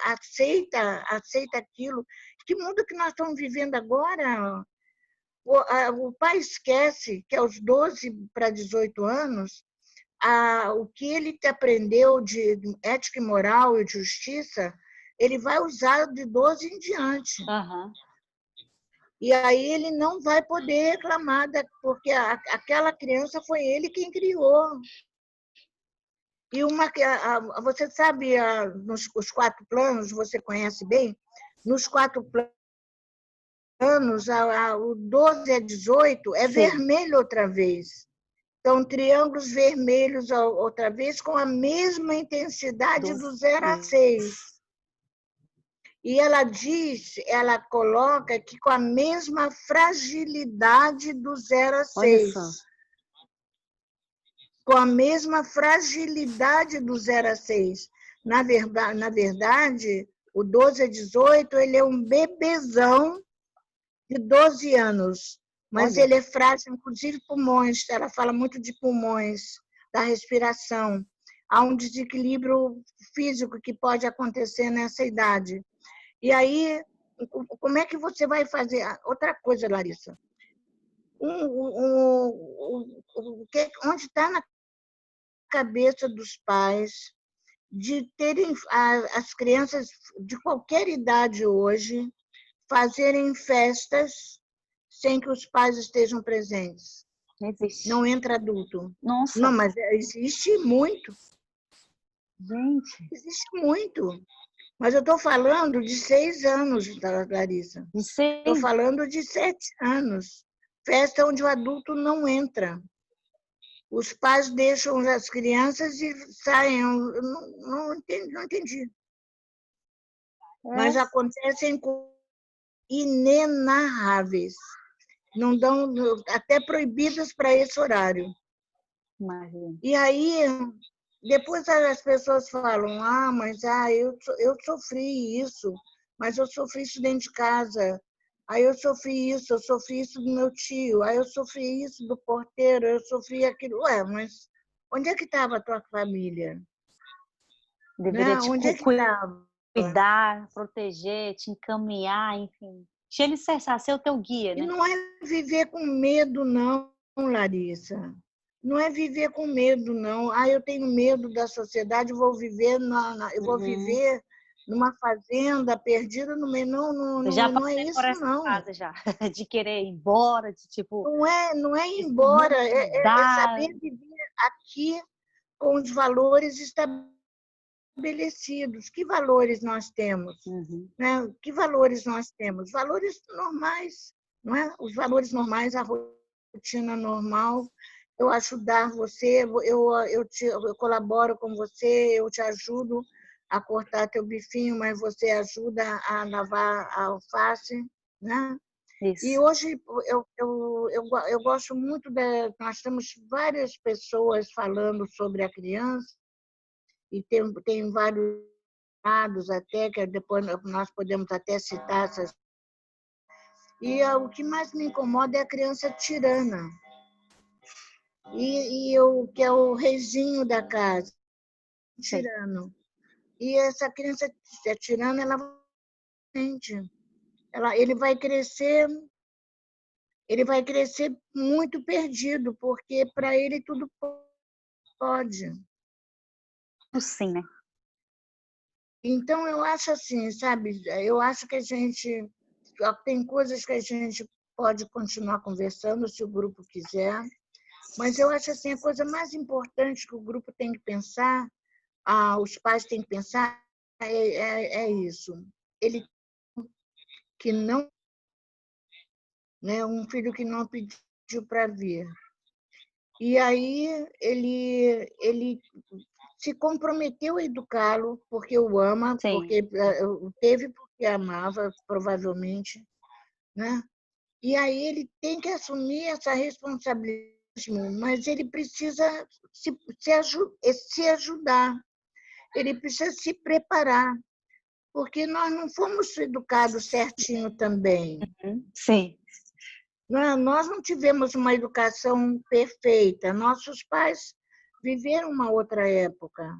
aceita aquilo. Que mundo que nós estamos vivendo agora? O pai esquece que aos 12 para 18 anos, o que ele aprendeu de ética e moral e de justiça, ele vai usar de 12 em diante. Uhum. E aí ele não vai poder reclamar, porque aquela criança foi ele quem criou. E você sabe, os 4 planos, você conhece bem, nos 4 planos, o 12 a 18 é Sim. vermelho outra vez. Então, triângulos vermelhos outra vez, com a mesma intensidade do 0 a 6. E ela coloca que com a mesma fragilidade do 0 a 6. Com a mesma fragilidade do 0 a 6. Na verdade, o 12 a 18, ele é um bebezão de 12 anos, mas ele é frágil, inclusive pulmões. Ela fala muito de pulmões, da respiração. Há um desequilíbrio físico que pode acontecer nessa idade. E aí, como é que você vai fazer? Outra coisa, Larissa. Onde está na cabeça dos pais de terem as crianças de qualquer idade hoje fazerem festas sem que os pais estejam presentes? Existe. Não entra adulto. Nossa. Não, mas existe muito. Gente. Existe muito. Mas eu estou falando de 6 anos, Larissa. Estou falando de 7 anos. Festa onde o adulto não entra. Os pais deixam as crianças e saem. Não entendi. Mas acontecem coisas inenarráveis. Não dão, até proibidas para esse horário. Imagina. E aí, depois as pessoas falam, mas eu sofri isso, mas eu sofri isso dentro de casa. Aí eu sofri isso do meu tio, aí eu sofri isso do porteiro, eu sofri aquilo. Ué, mas onde é que estava a tua família? Deveria te Onde é que estava? cuidar, proteger, te encaminhar, enfim. Te alicerçar, ser o teu guia, E né? não é viver com medo, não, Larissa. Não é viver com medo, não. Ah, eu tenho medo da sociedade, eu vou Uhum. viver numa fazenda perdida no meio. Não, não, Eu não, já não é passei por isso, essa não. fase já, de querer ir embora, de tipo, Não é ir esse embora, mundo não é dá. saber viver aqui com os valores estabelecidos. Que valores nós temos? Uhum. Né? Que valores nós temos? Valores normais, não é? Os valores normais, a rotina normal. Eu ajudar você, eu colaboro com você, eu te ajudo a cortar teu bifinho, mas você ajuda a lavar a alface, né? E Isso. hoje eu gosto muito nós temos várias pessoas falando sobre a criança e tem vários dados até que depois nós podemos até citar essas. E o que mais me incomoda é a criança tirana. Que é o reizinho da casa, Sim. tirano. E essa criança tirana, ela, ele vai crescer muito perdido, porque para ele tudo pode. Sim, né? Então, eu acho assim, sabe? Eu acho que a gente tem coisas que a gente pode continuar conversando, se o grupo quiser, mas eu acho assim, a coisa mais importante que o grupo tem que pensar, os pais têm que pensar, é isso. Ele que não, né, um filho que não pediu para vir. E aí ele se comprometeu a educá-lo porque o ama, Sim. porque teve porque amava, provavelmente, né? E aí ele tem que assumir essa responsabilidade, mas ele precisa se ajudar, ele precisa se preparar, porque nós não fomos educados certinho também. Sim. Nós não tivemos uma educação perfeita. Nossos pais viveram uma outra época.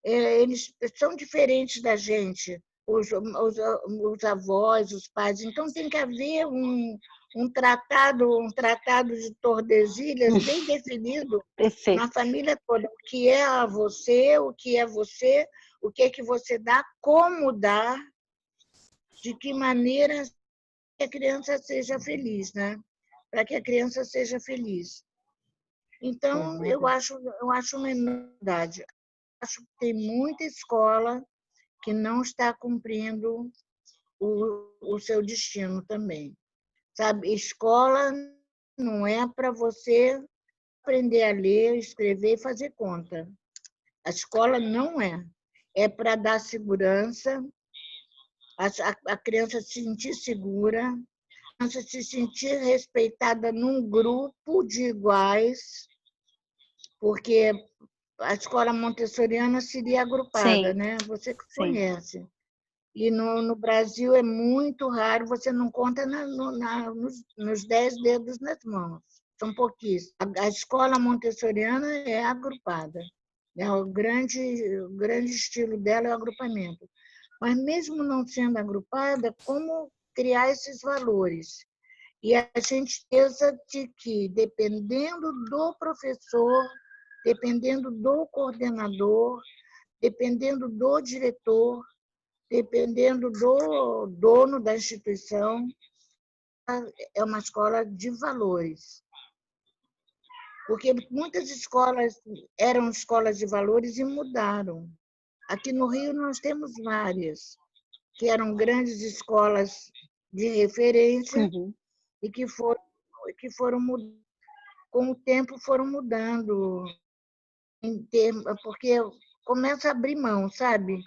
Eles são diferentes da gente, os avós, os pais. Então, tem que haver um tratado de Tordesilhas bem definido na Perfeito. família toda. O que é você, o que é que você dá, como dar, de que maneira que a criança seja feliz, né? Para que a criança seja feliz. É Então, verdade. eu acho uma enormidade. Acho que tem muita escola que não está cumprindo o seu destino também. Sabe, escola não é para você aprender a ler, escrever e fazer conta. A escola não é. É para dar segurança, a criança se sentir segura, a criança se sentir respeitada num grupo de iguais, porque a escola montessoriana seria agrupada, Sim, né? Você que sim. conhece. E no Brasil é muito raro, você não conta nos 10 dedos nas mãos. São pouquíssimos. A escola montessoriana é agrupada. Né? O grande estilo dela é o agrupamento. Mas mesmo não sendo agrupada, como criar esses valores? E a gente pensa de que, dependendo do professor, dependendo do coordenador, dependendo do diretor, dependendo do dono da instituição, é uma escola de valores. Porque muitas escolas eram escolas de valores e mudaram. Aqui no Rio nós temos várias, que eram grandes escolas de referência Uhum. e que foram com o tempo foram mudando, porque começa a abrir mão, sabe?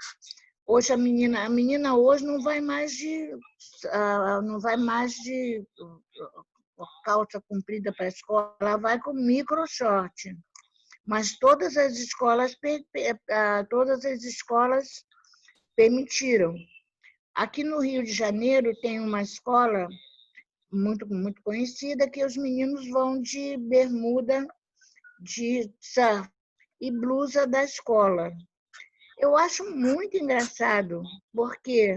Hoje a menina hoje não vai mais de calça comprida para a escola, ela vai com micro short. Mas todas as escolas permitiram. Aqui no Rio de Janeiro tem uma escola muito conhecida que os meninos vão de bermuda de surf e blusa da escola. Eu acho muito engraçado, porque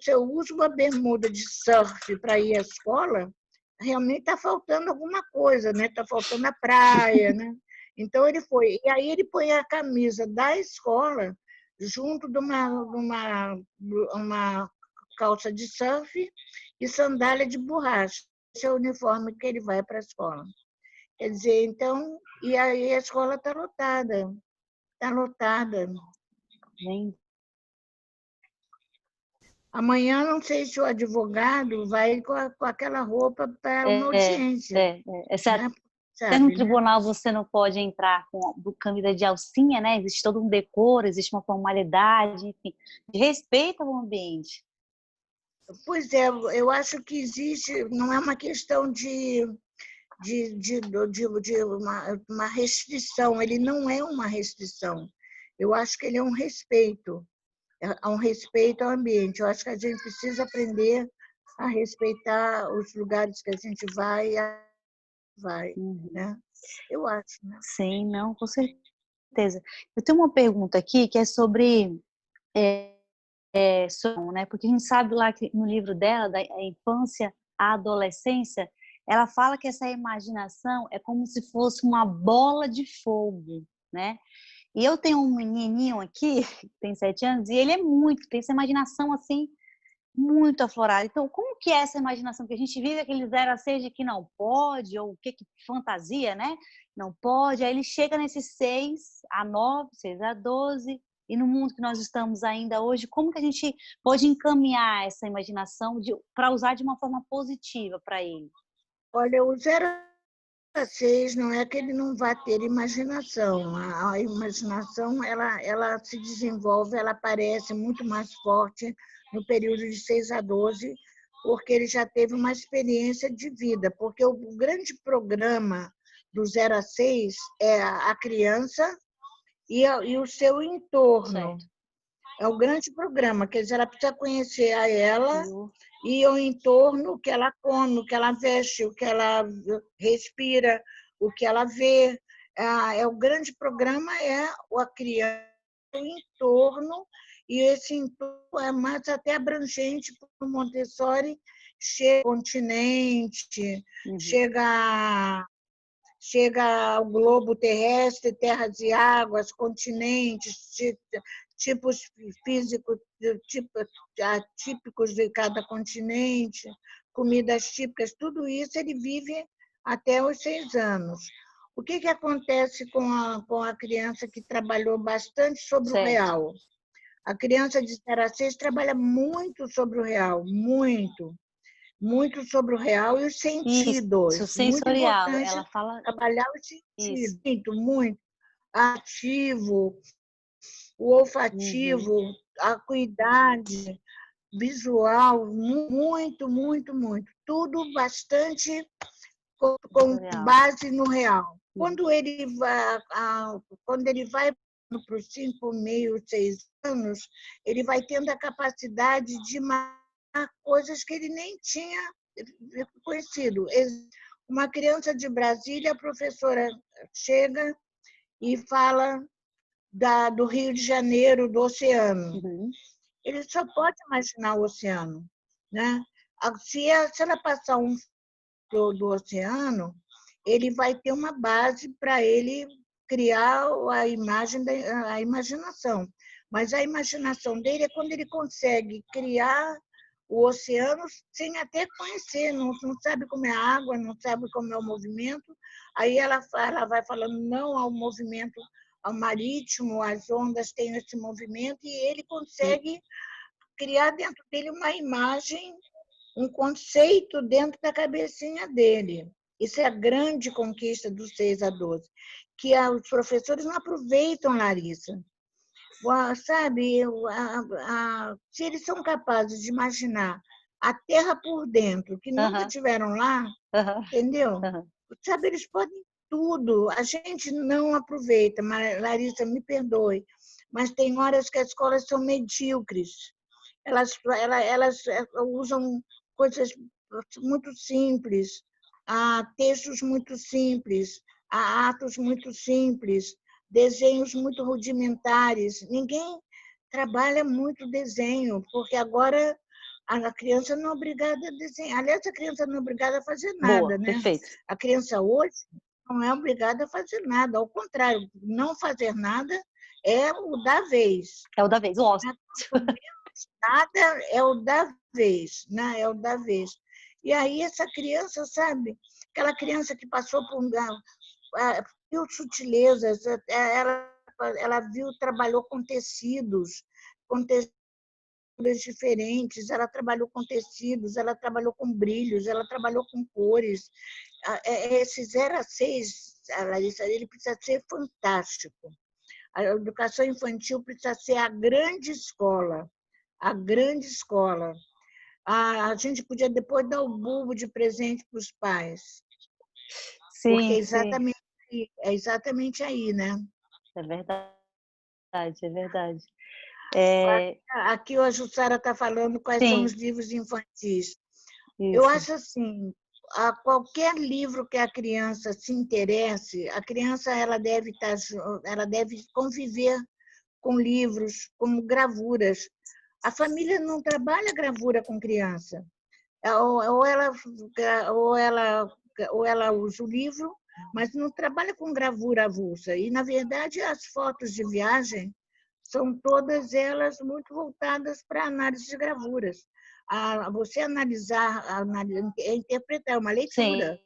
se eu uso uma bermuda de surf para ir à escola, realmente está faltando alguma coisa, né? Está faltando a praia, né? Então ele foi. E aí ele põe a camisa da escola junto de uma calça de surf e sandália de borracha. Esse é o uniforme que ele vai para a escola. Quer dizer, então, e aí a escola está lotada. Está lotada. Gente, Amanhã, não sei se o advogado vai com aquela roupa para uma audiência, Essa, né? até no Sabe, né? tribunal você não pode entrar com camisa de alcinha, né? Existe todo um decoro, existe uma formalidade, enfim. Respeita o ambiente. Pois é, eu acho que existe, não é uma questão de uma restrição, ele não é uma restrição. Eu acho que ele é um respeito. Há um respeito ao ambiente. Eu acho que a gente precisa aprender a respeitar os lugares que a gente vai, né? Eu acho, né? Sim, não, com certeza. Eu tenho uma pergunta aqui que é sobre som, né? Porque a gente sabe lá que no livro dela, da infância à adolescência, ela fala que essa imaginação é como se fosse uma bola de fogo, né? E eu tenho um menininho aqui, que tem 7 anos, e ele tem essa imaginação assim, muito aflorada. Então, como que é essa imaginação que a gente vive, aquele 0 a 6 de que não pode, ou o que fantasia, né? Não pode. Aí ele chega nesses 6 a 9, 6 a 12, e no mundo que nós estamos ainda hoje, como que a gente pode encaminhar essa imaginação para usar de uma forma positiva para ele? Olha, o 0 a 6 não é que ele não vá ter imaginação. A imaginação ela se desenvolve, ela aparece muito mais forte no período de 6 a 12, porque ele já teve uma experiência de vida. Porque o grande programa do 0 a 6 é a criança e o seu entorno. Certo. É o grande programa, quer dizer, ela precisa conhecer a ela e o entorno, o que ela come, o que ela veste, o que ela respira, o que ela vê. O grande programa é a criança, o entorno, e esse entorno é mais até abrangente para o Montessori, chega ao continente, chega ao globo terrestre, terras e águas, continentes, tipos físicos típicos de cada continente, comidas típicas, tudo isso ele vive até os 6 anos. O que acontece com a criança que trabalhou bastante sobre o real? A criança de 0 a 6 trabalha muito sobre o real, muito sobre o real e os sentidos. Isso, Muito sensorial. importante Ela fala trabalhar os isso. sentidos. Muito, muito. Ativo, o olfativo, a acuidade visual, muito, muito, muito. Tudo bastante com base no real. Quando ele vai para os 5,5, 6 anos, ele vai tendo a capacidade de imaginar coisas que ele nem tinha conhecido. Uma criança de Brasília, a professora chega e fala do Rio de Janeiro, do oceano. Ele só pode imaginar o oceano, né? Se ela passar do oceano, ele vai ter uma base para ele criar a imaginação. Mas a imaginação dele é quando ele consegue criar o oceano sem até conhecer, não sabe como é a água, não sabe como é o movimento. Aí ela vai falando não ao movimento ao marítimo, as ondas têm esse movimento, e ele consegue criar dentro dele uma imagem, um conceito dentro da cabecinha dele. Isso é a grande conquista dos 6 a 12, que os professores não aproveitam, Larissa. Sabe, se eles são capazes de imaginar a Terra por dentro, que nunca tiveram lá, entendeu? Sabe, eles podem tudo. A gente não aproveita, mas, Larissa, me perdoe, mas tem horas que as escolas são medíocres. Elas usam coisas muito simples, textos muito simples, atos muito simples, desenhos muito rudimentares. Ninguém trabalha muito desenho, porque agora A criança não é obrigada a desenhar. Aliás, a criança não é obrigada a fazer Boa, nada, né? perfeito. A criança hoje não é obrigada a fazer nada. Ao contrário, não fazer nada é o da vez. É o da vez, gosto. Nada é o da vez, né? É o da vez. E aí essa criança, sabe? Aquela criança que passou por viu sutilezas, ela viu, trabalhou com tecidos diferentes, ela trabalhou com tecidos, ela trabalhou com brilhos, ela trabalhou com cores. Esse 0 a 6, Larissa, ele precisa ser fantástico. A educação infantil precisa ser a grande escola, a grande escola. A gente podia depois dar o bulbo de presente para os pais, porque Sim, sim. é exatamente aí, né? É verdade, é verdade. Aqui a Jussara está falando quais são os Sim, livros infantis. Eu isso. acho assim, a qualquer livro que a criança se interesse, a criança ela deve conviver com livros, como gravuras. A família não trabalha gravura com criança. Ou ela, ou ela, ou ela usa o livro, mas não trabalha com gravura avulsa. E, na verdade, as fotos de viagem são todas elas muito voltadas para a análise de gravuras. Você analisar, interpretar, é uma leitura.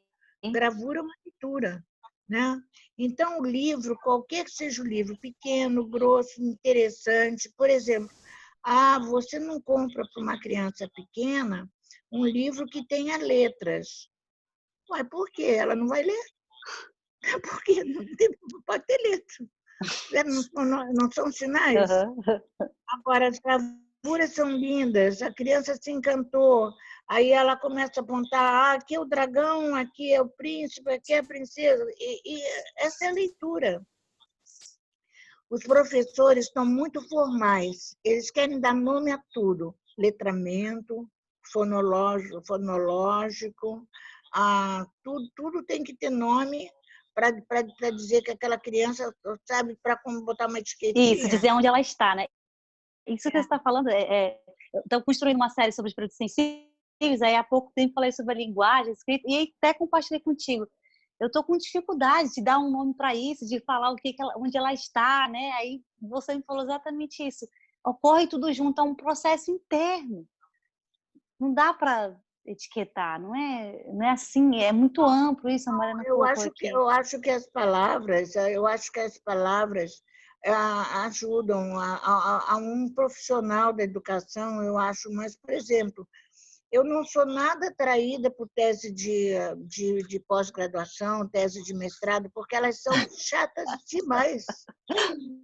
Sim, Gravura é uma leitura. Né? Então, o livro, qualquer que seja o livro, pequeno, grosso, interessante, por exemplo, você não compra para uma criança pequena um livro que tenha letras. Ué, por quê? Ela não vai ler? Porque não pode ter letra. Não são sinais? aham. Agora, as gravuras são lindas, a criança se encantou, aí ela começa a apontar, aqui é o dragão, aqui é o príncipe, aqui é a princesa, e essa é a leitura. Os professores estão muito formais, eles querem dar nome a tudo, letramento, fonológico, tudo tem que ter nome para dizer que aquela criança, sabe, para botar uma Isso, etiquetinha. dizer onde ela está, né? Isso que você está falando, eu estou construindo uma série sobre os produtos sensíveis, aí há pouco tempo falei sobre a linguagem, escrita, e aí até compartilhei contigo. Eu estou com dificuldade de dar um nome para isso, de falar onde ela está, né? Aí você me falou exatamente isso. Ocorre tudo junto, é um processo interno. Não dá para etiquetar, não é assim, é muito amplo isso, a Mariana colocou aqui. Eu acho que as palavras ajudam a um profissional da educação, eu acho, mas, por exemplo, eu não sou nada atraída por tese de pós-graduação, tese de mestrado, porque elas são chatas demais.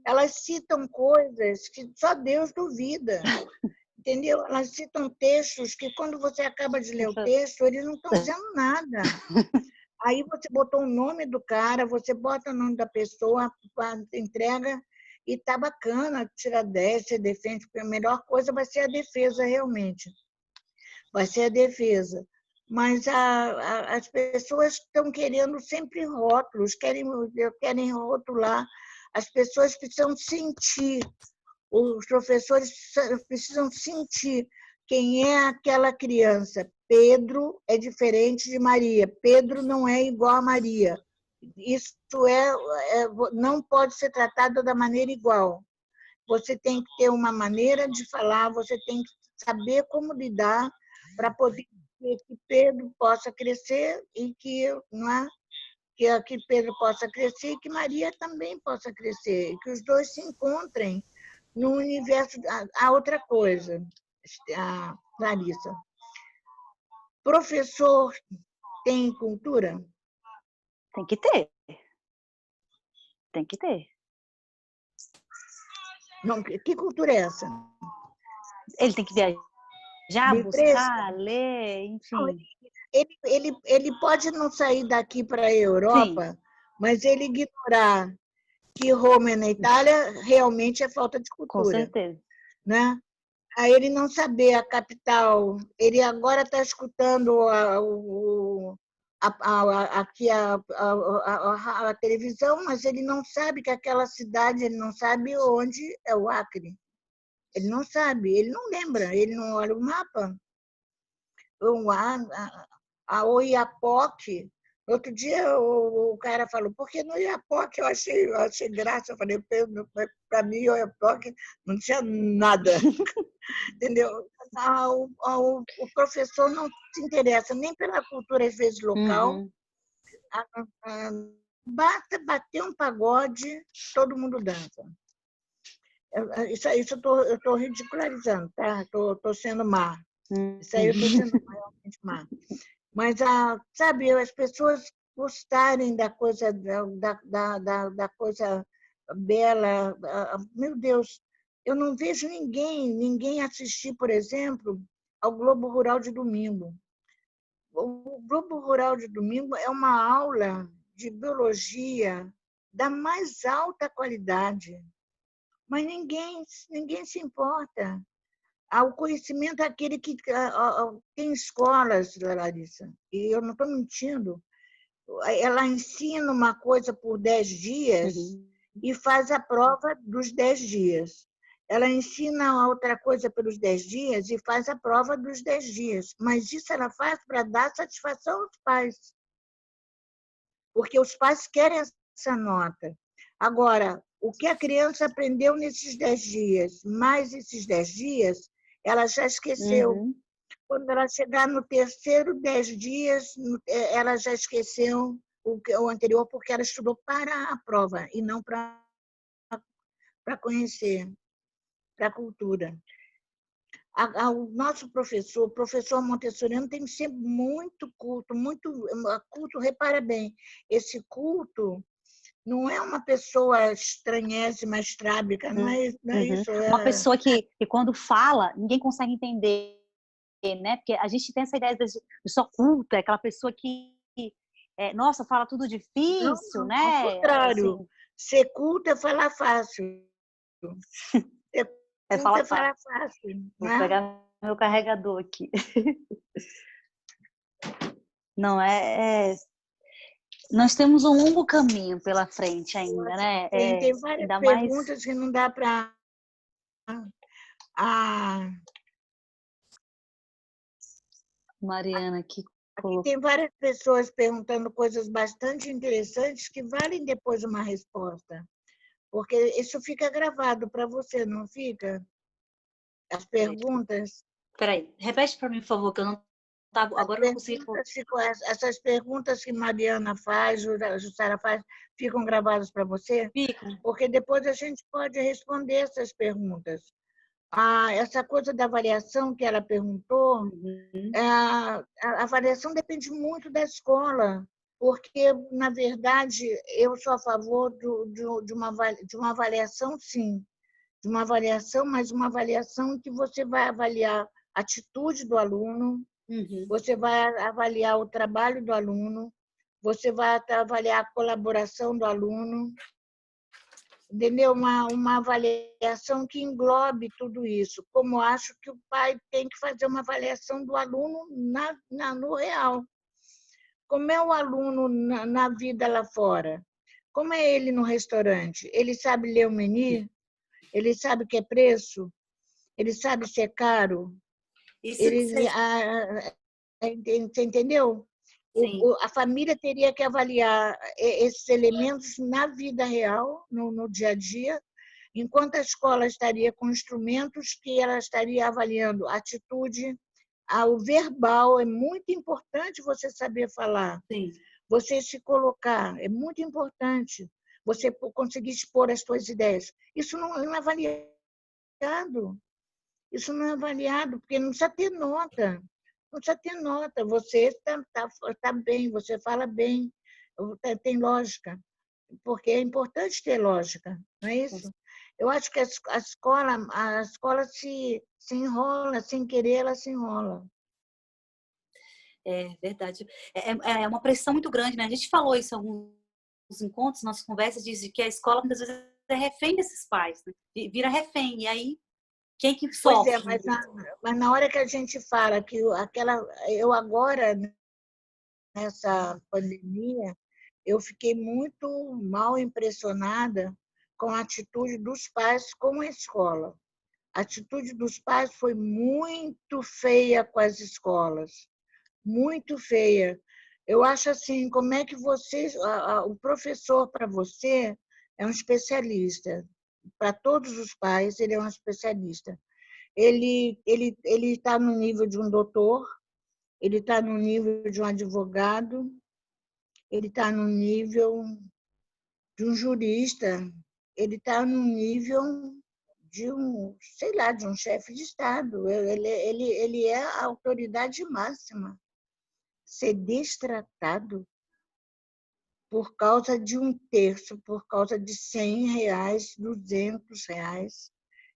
Elas citam coisas que só Deus duvida. Entendeu? Elas citam textos que, quando você acaba de ler o texto, eles não estão dizendo nada. Aí você botou o nome do cara, você bota o nome da pessoa, entrega, e está bacana, tira 10, você defende, porque a melhor coisa vai ser a defesa, realmente. Vai ser a defesa. Mas as pessoas estão querendo sempre rótulos, querem rotular. As pessoas precisam sentir, os professores precisam sentir quem é aquela criança. Pedro é diferente de Maria. Pedro não é igual a Maria. Isso não pode ser tratado da maneira igual. Você tem que ter uma maneira de falar, você tem que saber como lidar para poder que Pedro possa crescer e que, não é? Que Pedro possa crescer e que Maria também possa crescer, e que os dois se encontrem no universo. A outra coisa, a Larissa, professor tem cultura? Tem que ter. Tem que ter. Não, que cultura é essa? Ele tem que viajar, Me presta? buscar, ler, Não, enfim. ele pode não sair daqui para a Sim, Europa, mas ele ignorar que Roma é na Itália realmente é falta de com cultura, certeza. né? A ele não saber a capital, ele agora está escutando aqui a televisão, mas ele não sabe que aquela cidade, ele não sabe onde é o Acre. Ele não sabe, ele não lembra, ele não olha o mapa. a Oiapoque. Outro dia o cara falou, porque no Oiapoque eu achei graça. Eu falei, para mim, Oiapoque não tinha nada. Entendeu? O professor não se interessa nem pela cultura, às vezes, local. Uhum. Basta bater um pagode, todo mundo dança. Isso eu estou ridicularizando, tá? Estou sendo má. Isso aí eu estou sendo realmente má. Mas, sabe, as pessoas gostarem da coisa, da coisa bela. Meu Deus, eu não vejo ninguém assistir, por exemplo, ao Globo Rural de domingo. O Globo Rural de domingo é uma aula de biologia da mais alta qualidade, mas ninguém se importa. O conhecimento é aquele que tem escolas, Larissa, e eu não estou mentindo, ela ensina uma coisa por 10 dias e faz a prova dos 10 dias. Ela ensina outra coisa pelos 10 dias e faz a prova dos 10 dias. Mas isso ela faz para dar satisfação aos pais, porque os pais querem essa nota. Agora, o que a criança aprendeu nesses 10 dias, mais esses 10 dias, ela já esqueceu. Uhum. Quando ela chegar no terceiro 10 dias, ela já esqueceu o anterior, porque ela estudou para a prova e não para conhecer, para a cultura. O nosso professor, o professor montessoriano, tem que ser muito culto, repara bem, esse culto não é uma pessoa estranhésima, estrábica, não é isso. Uma pessoa que quando fala, ninguém consegue entender, né? Porque a gente tem essa ideia de só culta, aquela pessoa que, nossa, fala tudo difícil, Não, né? ao contrário. Assim, Ser culto é falar fácil. Ser culto é falar fácil. fácil. Vou Né? pegar meu carregador aqui. Não nós temos um longo caminho pela frente ainda, né? Tem várias Ainda perguntas mais que não dá para... Mariana aqui Aqui tem várias pessoas perguntando coisas bastante interessantes que valem depois uma resposta. Porque isso fica gravado para você, não fica? As perguntas. Peraí, repete para mim, por favor, que eu não tava, agora eu não consegui. Essas perguntas que Mariana faz, Jussara faz, ficam gravadas para você? Ficam. Porque depois a gente pode responder essas perguntas. Essa coisa da avaliação que ela perguntou, a avaliação depende muito da escola, porque, na verdade, eu sou a favor de uma avaliação, sim, de uma avaliação, mas uma avaliação que você vai avaliar a atitude do aluno, você vai avaliar o trabalho do aluno, você vai avaliar a colaboração do aluno, entendeu? Uma avaliação que englobe tudo isso. Como acho que o pai tem que fazer uma avaliação do aluno no real. Como é o aluno na vida lá fora? Como é ele no restaurante? Ele sabe ler o menu? Ele sabe o que é preço? Ele sabe se é caro? Você entendeu? A família teria que avaliar esses elementos na vida real, no dia a dia, enquanto a escola estaria com instrumentos que ela estaria avaliando a atitude, o verbal. É muito importante você saber falar, você se colocar, é muito importante você conseguir expor as suas ideias. Isso não é avaliado. Isso não é avaliado, porque não precisa ter nota. Não precisa ter nota. Você está bem, você fala bem, tem lógica. Porque é importante ter lógica, não é isso? Eu acho que a escola se enrola, sem querer, ela se enrola. É verdade. É uma pressão muito grande, né? A gente falou isso em alguns encontros, nossas conversas, diz que a escola muitas vezes é refém desses pais, né? Vira refém. E aí, quem que sofre? Pois é, mas na hora que a gente fala que eu agora, nessa pandemia, eu fiquei muito mal impressionada com a atitude dos pais com a escola. A atitude dos pais foi muito feia com as escolas, muito feia. Eu acho assim, como é que você, o professor para você é um especialista. Para todos os pais, ele é um especialista. Ele está no nível de um doutor, ele está no nível de um advogado, ele está no nível de um jurista, ele está no nível de um, sei lá, de um chefe de Estado. Ele é a autoridade máxima. Ser destratado por causa de um terço, por causa de R$ 100, R$ 200,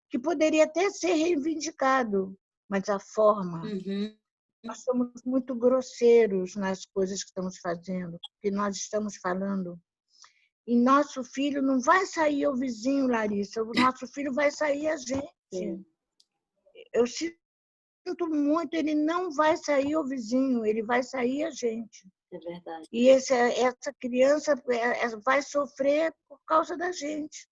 que poderia até ser reivindicado, mas a forma. Uhum. Nós somos muito grosseiros nas coisas que estamos fazendo, que nós estamos falando. E nosso filho não vai sair o vizinho, Larissa, o nosso filho vai sair a gente. Sim. Eu sinto muito, ele não vai sair o vizinho, ele vai sair a gente. É verdade. E essa criança vai sofrer por causa da gente.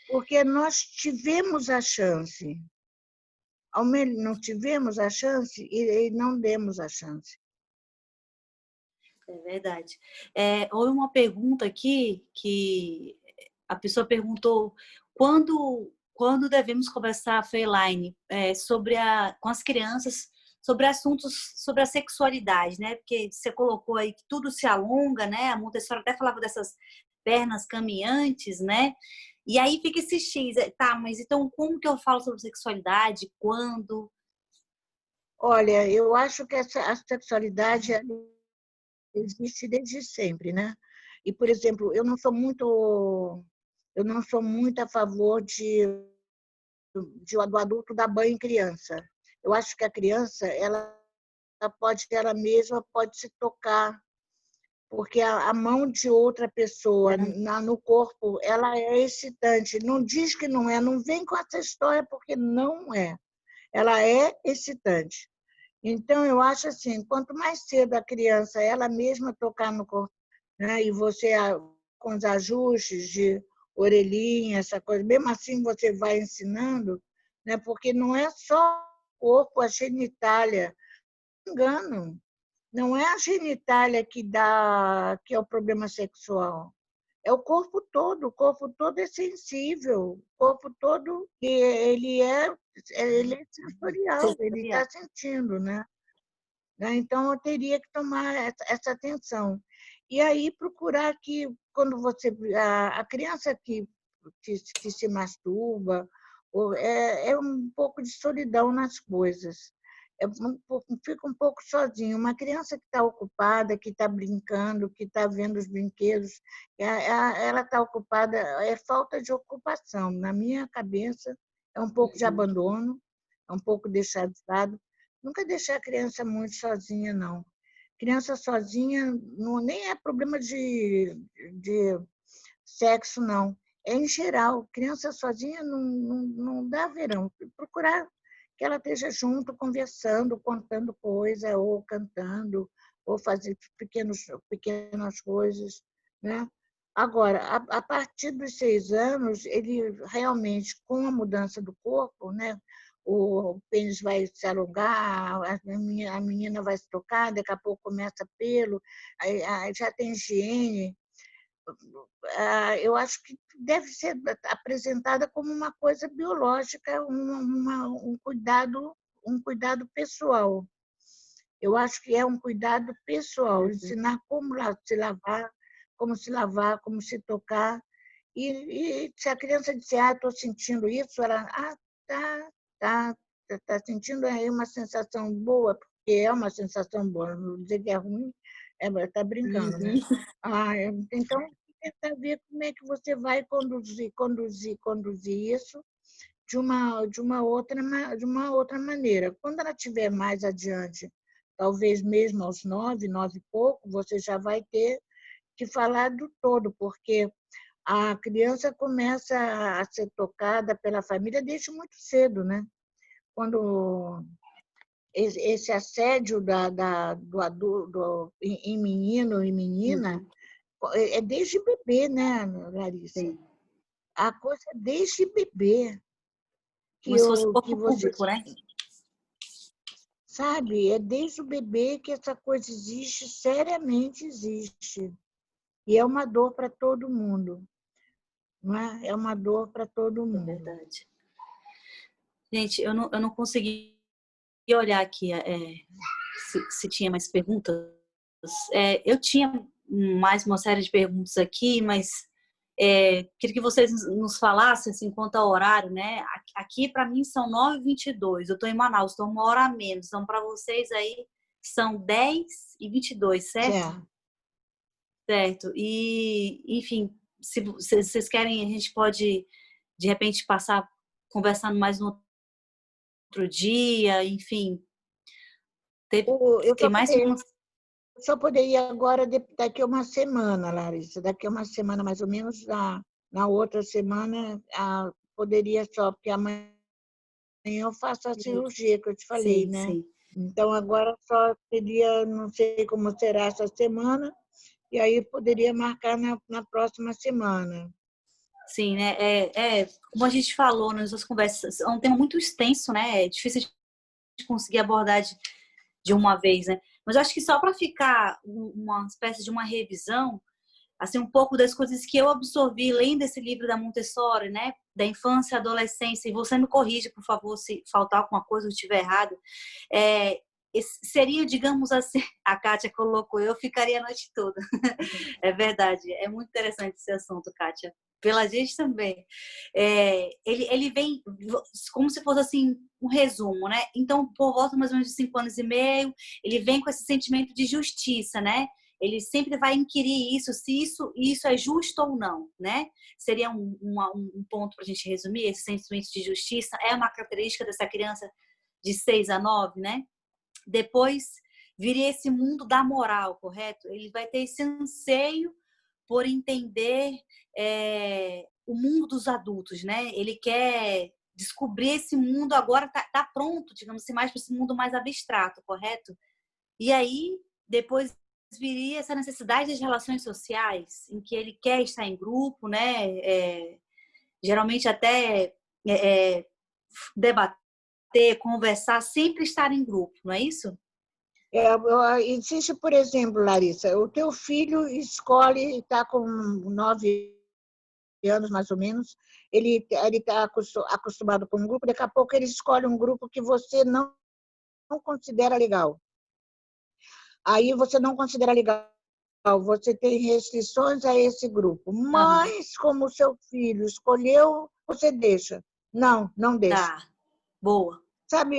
Porque nós tivemos a chance. Não tivemos a chance e não demos a chance. É verdade. Houve uma pergunta aqui que a pessoa perguntou quando devemos conversar, Freiline, com as crianças sobre assuntos sobre a sexualidade, né? Porque você colocou aí que tudo se alonga, né? A Montessori até falava dessas pernas caminhantes, né? E aí fica esse X, tá, mas então como que eu falo sobre sexualidade? Quando? Olha, eu acho que a sexualidade existe desde sempre, né? E, por exemplo, eu não sou muito a favor do adulto dar banho em criança. Eu acho que a criança, ela mesma pode se tocar, porque a mão de outra pessoa no corpo, ela é excitante. Não diz que não é, não vem com essa história, porque não é. Ela é excitante. Então, eu acho assim, quanto mais cedo a criança ela mesma tocar no corpo, né, e você com os ajustes de orelhinha, essa coisa, mesmo assim você vai ensinando, né, porque não é só o corpo, a genitália. Engano, não é a genitália que é o problema sexual. É o corpo todo é sensível, o corpo todo ele é sensorial, ele está sentindo, né? Então, eu teria que tomar essa atenção. E aí, procurar que, quando a criança que se masturba, é um pouco de solidão nas coisas. Fica um pouco sozinho. Uma criança que está ocupada, que está brincando, que está vendo os brinquedos, ela está ocupada, é falta de ocupação. Na minha cabeça, é um pouco de abandono, é um pouco deixar de lado. Nunca deixar a criança muito sozinha, não. Criança sozinha nem é problema de sexo, não. É em geral. Criança sozinha não dá verão. Procurar que ela esteja junto, conversando, contando coisa, ou cantando, ou fazer pequenas coisas, né? Agora, a partir dos 6 anos, ele realmente, com a mudança do corpo, né? O pênis vai se alongar, a menina vai se tocar, daqui a pouco começa pelo, aí já tem higiene. Eu acho que deve ser apresentada como uma coisa biológica, um cuidado pessoal. Eu acho que é um cuidado pessoal, ensinar como se lavar, como se tocar. E se a criança disser, estou sentindo isso, ela, tá sentindo aí uma sensação boa, porque é uma sensação boa, não dizer que é ruim, está brincando, né? Então, tentar ver como é que você vai conduzir isso de uma outra maneira. Quando ela estiver mais adiante, talvez mesmo aos 9 e pouco, você já vai ter que falar do todo, porque a criança começa a ser tocada pela família desde muito cedo, né? Quando esse assédio do adulto em menino e menina é desde bebê, né, Larissa? Sim. A coisa é desde bebê. Como se fosse um que corpo você público, né? sabe, é desde o bebê que essa coisa existe, seriamente existe. E é uma dor para todo mundo, não é? É uma dor para todo É mundo. verdade. Gente, eu não consegui olhar aqui se tinha mais perguntas. Eu tinha mais uma série de perguntas aqui, mas queria que vocês nos falassem assim, quanto ao horário, né? Aqui, para mim, são 9h22. Eu estou em Manaus, estou 1 hora a menos. Então, para vocês aí, são 10h22, certo? Certo. Certo. E, enfim, se vocês querem, a gente pode, de repente, passar conversando mais no outro dia, enfim. Eu Tem mais perguntas? só poderia agora daqui a uma semana, Larissa. Daqui a uma semana, mais ou menos, na outra semana, poderia só, porque amanhã eu faço a cirurgia que eu te falei, Sim, né? sim. Então, agora só seria, não sei como será essa semana, e aí poderia marcar na próxima semana. Sim, né? Como a gente falou nas nossas conversas, é um tema muito extenso, né? É difícil de conseguir abordar de uma vez, né? Mas eu acho que só para ficar uma espécie de uma revisão, assim, um pouco das coisas que eu absorvi lendo esse livro da Montessori, né? Da infância e adolescência, e você me corrige, por favor, se faltar alguma coisa ou estiver errado. Seria, digamos assim, a Kátia colocou, eu ficaria a noite toda. É verdade, é muito interessante esse assunto, Kátia. Pela gente também. Ele vem como se fosse assim um resumo, né? Então, por volta mais ou menos de 5 anos e meio, ele vem com esse sentimento de justiça, né? Ele sempre vai inquirir isso, se isso é justo ou não, né? Seria um ponto para a gente resumir, esse sentimento de justiça é uma característica dessa criança de 6 a 9, né? Depois viria esse mundo da moral, correto? Ele vai ter esse anseio por entender o mundo dos adultos, né? Ele quer descobrir esse mundo agora, tá pronto, digamos assim, mais para esse mundo mais abstrato, correto? E aí, depois viria essa necessidade das relações sociais, em que ele quer estar em grupo, né? Geralmente até debater, conversar, sempre estar em grupo, não é isso? Existe, por exemplo, Larissa, o teu filho escolhe, está com 9 anos mais ou menos, ele está acostumado com um grupo, daqui a pouco ele escolhe um grupo que você não considera legal. Aí você não considera legal, você tem restrições a esse grupo. Aham. Mas, como o seu filho escolheu, você deixa. Não, não deixa. Tá, boa. Sabe,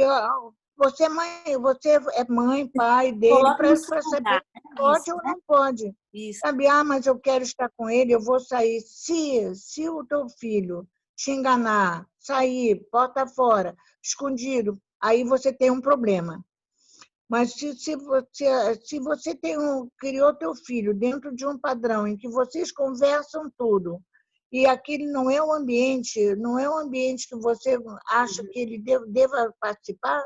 você é mãe, pai dele, Coloca no para seu saber lugar, se né? pode Isso, ou né? não pode. Isso. Sabe, mas eu quero estar com ele, eu vou sair. Se o teu filho te enganar, sair, porta fora, escondido, aí você tem um problema. Mas se você criou teu filho dentro de um padrão em que vocês conversam tudo, e aquele não é o ambiente, não é o ambiente que você acha que ele deva participar,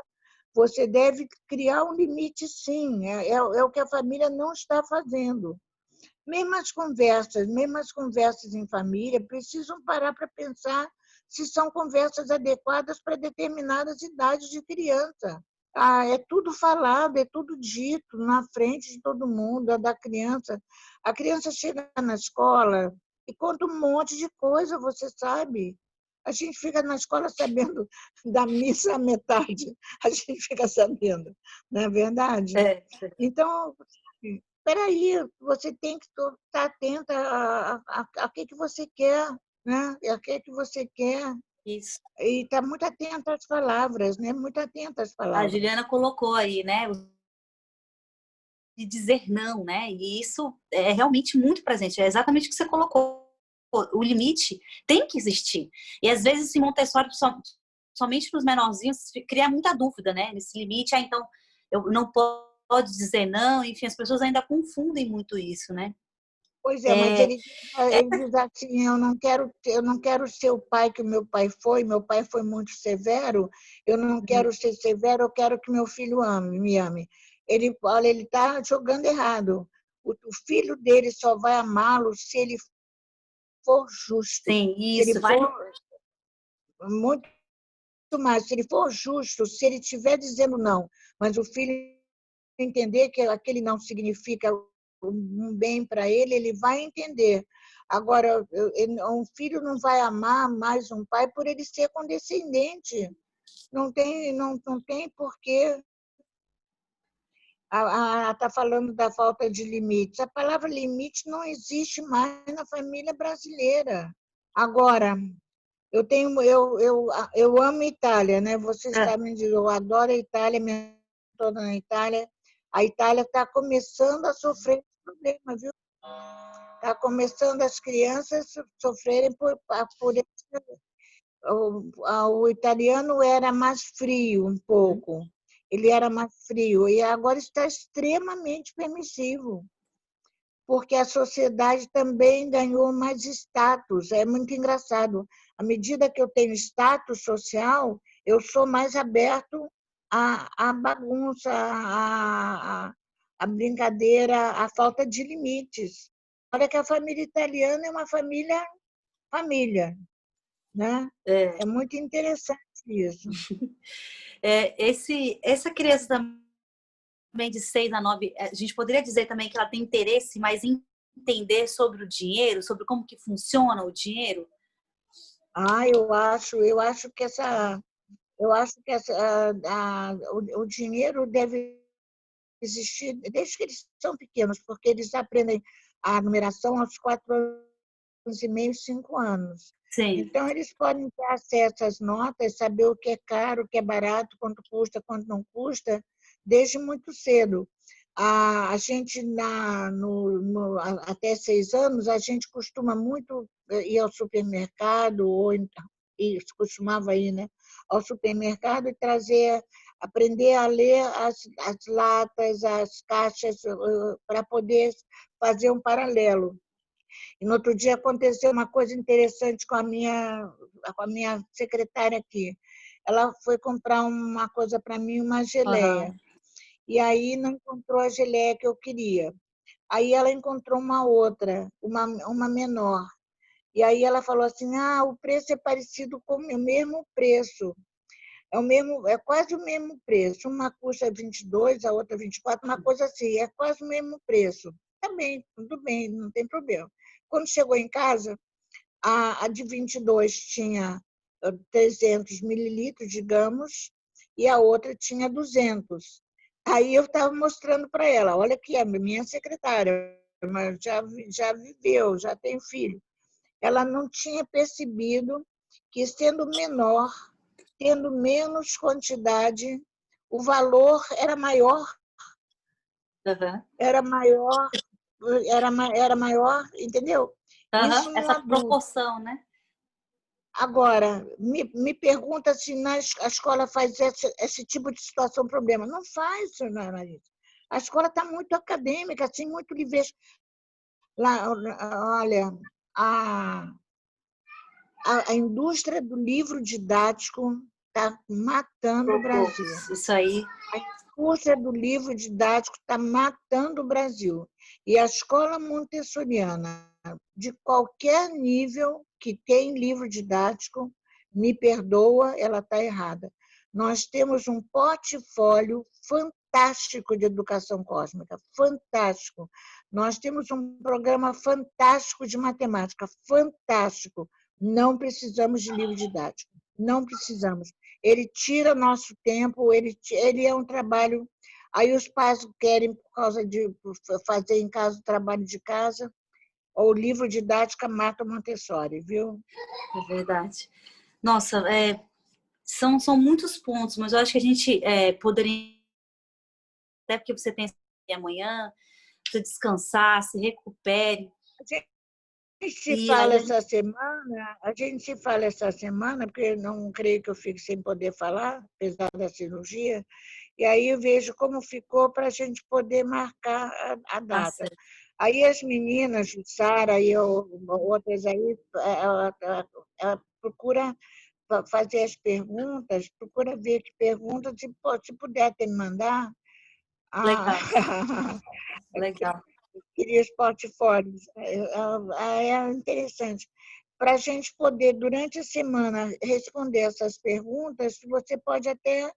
você deve criar um limite, sim. É o que a família não está fazendo. Mesmo as conversas em família, precisam parar para pensar se são conversas adequadas para determinadas idades de criança. É tudo falado, é tudo dito na frente de todo mundo, da criança. A criança chega na escola e conta um monte de coisa, você sabe. A gente fica na escola sabendo da missa à metade, a gente fica sabendo, não é verdade? É. Então, espera aí, você tem que estar atenta a que você quer, né? A que você quer. Isso. E estar muito atenta às palavras, né? Muito atenta às A palavras. Juliana colocou aí, né? De dizer não, né? E isso é realmente muito presente. É exatamente o que você colocou. O limite tem que existir. E às vezes, em Montessori, somente nos menorzinhos, cria muita dúvida, né? Nesse limite, então, eu não pode dizer não. Enfim, as pessoas ainda confundem muito isso, né? Pois é, mas ele diz assim, eu não quero ser o pai que o meu pai foi muito severo, eu não quero ser severo, eu quero que meu filho me ame. Olha, ele está jogando errado. O filho dele só vai amá-lo se ele for justo, Sim, se ele isso. for muito mais, se ele for justo, se ele estiver dizendo não, mas o filho entender que aquele não significa um bem para ele, ele vai entender. Agora, um filho não vai amar mais um pai por ele ser condescendente. Não tem porquê. Está falando da falta de limites. A palavra limite não existe mais na família brasileira. Agora, eu amo a Itália, né? Vocês sabem disso, eu adoro a Itália, minha toda na Itália. A Itália está começando a sofrer esse problema, viu? Está começando as crianças sofrerem por esse. O italiano era mais frio um pouco. Ele era mais frio e agora está extremamente permissivo, porque a sociedade também ganhou mais status. É muito engraçado. À medida que eu tenho status social, eu sou mais aberto à bagunça, à brincadeira, à falta de limites. Olha que a família italiana é uma família, né? É muito interessante isso. Essa criança também de 6 a 9, a gente poderia dizer também que ela tem interesse mais em entender sobre o dinheiro, sobre como que funciona o dinheiro? Eu acho que o dinheiro deve existir desde que eles são pequenos, porque eles aprendem a numeração aos 4 anos e meio, 5 anos. Sim. Então, eles podem ter acesso às notas, saber o que é caro, o que é barato, quanto custa, quanto não custa, desde muito cedo. A gente, até 6 anos, a gente costuma muito ir ao supermercado, e costumava ir, né, ao supermercado e aprender a ler as latas, as caixas, para poder fazer um paralelo. E no outro dia aconteceu uma coisa interessante com a minha secretária aqui. Ela foi comprar uma coisa para mim, uma geleia. E aí não encontrou a geleia que eu queria. Aí ela encontrou uma outra, uma menor. E aí ela falou assim: o preço é parecido com o mesmo preço. É quase o mesmo preço. Uma custa 22, a outra 24, uma coisa assim. É quase o mesmo preço. Tá bem, tudo bem, não tem problema. Quando chegou em casa, a de 22 tinha 300 mililitros, digamos, e a outra tinha 200. Aí eu estava mostrando para ela, olha aqui, a minha secretária, mas já viveu, já tem filho. Ela não tinha percebido que, sendo menor, tendo menos quantidade, o valor era maior. Era maior, entendeu? Isso no Essa adulto. proporção, né? Agora, me pergunta se a escola faz esse tipo de situação problema. Não faz, Larissa. A escola está muito acadêmica, assim, muito livre. Olha, a indústria do livro didático está matando o Brasil. Isso aí. A indústria do livro didático está matando o Brasil. E a escola montessoriana, de qualquer nível que tem livro didático, me perdoa, ela está errada. Nós temos um portfólio fantástico de educação cósmica, fantástico. Nós temos um programa fantástico de matemática, fantástico. Não precisamos de livro didático, não precisamos. Ele tira nosso tempo, ele é um trabalho. Aí os pais querem, por causa de fazer em casa o trabalho de casa, ou o livro didático mata Montessori, viu? É verdade. Nossa, são muitos pontos, mas eu acho que a gente poderia, até porque você tem amanhã, você descansar, se recupere. A gente se fala essa semana, porque não creio que eu fique sem poder falar, apesar da cirurgia, e aí eu vejo como ficou para a gente poder marcar a data. Aí as meninas, Sara e outras aí, ela procura fazer as perguntas, procura ver que perguntas, se puder até me mandar. Legal. Legal. Queria os portfólios. É interessante. para a gente poder, durante a semana, responder essas perguntas, você pode até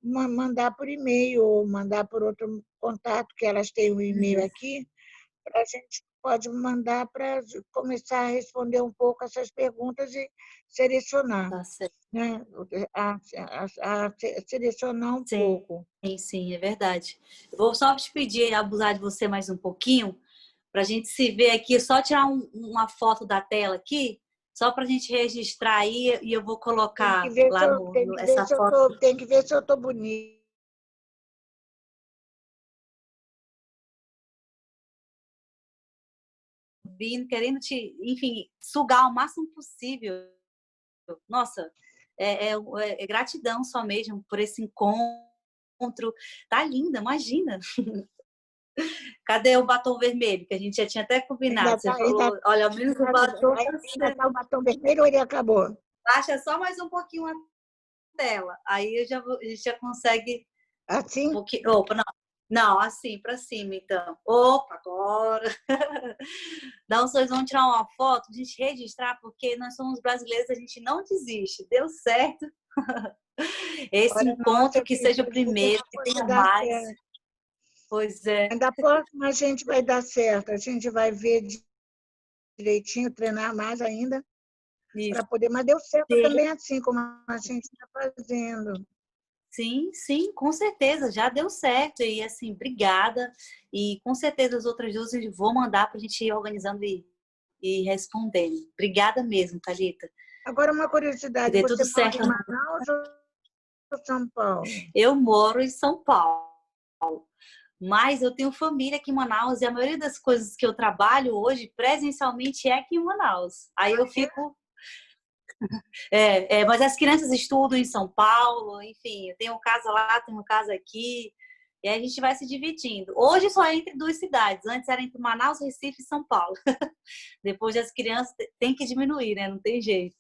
mandar por e-mail ou mandar por outro contato, que elas têm um e-mail aqui, a gente pode mandar para começar a responder um pouco essas perguntas e selecionar, Tá certo. né? A selecionar um Sim, pouco. sim, é verdade. Eu vou só te pedir, abusar de você mais um pouquinho, para a gente se ver aqui, só tirar uma foto da tela aqui, só para a gente registrar aí, e eu vou Tem que colocar ver se lá eu, tem que ver essa se eu foto tô, tem que ver se eu estou bonita. vindo, querendo te, enfim, sugar o máximo possível. Nossa, é gratidão só mesmo por esse encontro. Tá linda, imagina. Cadê o batom vermelho? Que a gente já tinha até Ainda combinado. Você está ainda, falou, olha, ao menos o batom tá certo. tá o batom vermelho ou ele acabou? Baixa só mais um pouquinho a tela. Aí a gente já consegue um Assim? pouquinho. Opa, não. Não, assim, para cima, então. Opa, agora. Não, vocês vão tirar uma foto, a gente registrar, porque nós somos brasileiros, a gente não desiste. Deu certo. Esse Olha, nossa, encontro que seja o primeiro, que vai tenha dar mais. certo. Pois é. Da próxima a gente vai dar certo. A gente vai ver direitinho, treinar mais ainda Isso. para poder. Mas deu certo Sim, também assim como a gente está fazendo. sim, sim, com certeza, já deu certo. E assim, obrigada. E com certeza as outras duas eu vou mandar para a gente ir organizando e respondendo. Obrigada mesmo, Thalita. Agora, uma Que curiosidade: dê tudo você mora certo. em Manaus ou São Paulo? Eu moro em São Paulo, mas eu tenho família aqui em Manaus e a maioria das coisas que eu trabalho hoje presencialmente é aqui em Manaus. Aí eu fico. Mas as crianças estudam em São Paulo, enfim, eu tenho casa lá, tenho casa aqui, e aí a gente vai se dividindo. Hoje só é entre duas cidades, antes era entre Manaus, Recife e São Paulo. Depois as crianças tem que diminuir, né? Não tem jeito.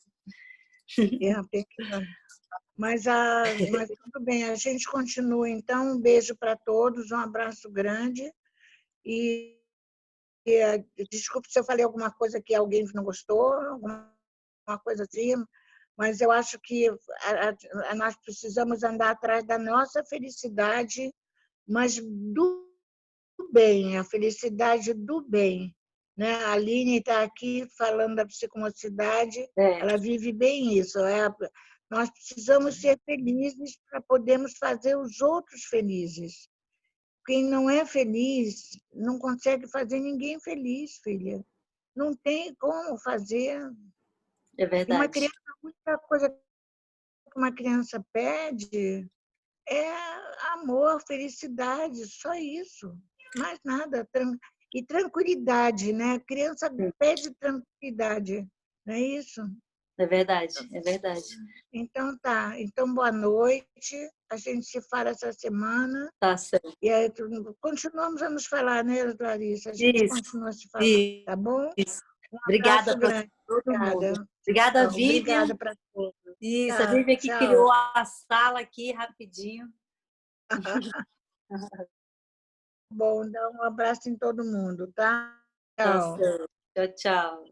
Tem que... mas tudo bem, a gente continua. Então, um beijo para todos, um abraço grande. E, desculpe se eu falei alguma coisa que alguém não gostou, alguma coisa assim, mas eu acho que nós precisamos andar atrás da nossa felicidade, mas do bem, a felicidade do bem. Né? A Aline está aqui falando da psicomotricidade, É, ela vive bem isso. Nós precisamos ser felizes para podermos fazer os outros felizes. Quem não é feliz não consegue fazer ninguém feliz, filha. Não tem como fazer. é E uma verdade. criança, a única coisa que uma criança pede é amor, felicidade, só isso. Mais nada. E tranquilidade, né? A criança pede tranquilidade, não é isso? É verdade, é verdade. Então tá. Então, boa noite. A gente se fala essa semana. Tá certo. E aí, continuamos a nos falar, né, Larissa? A gente Isso, continua a se falar, tá bom? isso. Um Obrigada abraço para grande. todo mundo. Obrigada. Obrigada, Tchau. Vivian. Obrigada para todos. Isso, a Tá, Vivian que criou tchau. a sala aqui rapidinho. Bom, dá um abraço em todo mundo, tá? Tá Tchau. certo. Tchau, tchau.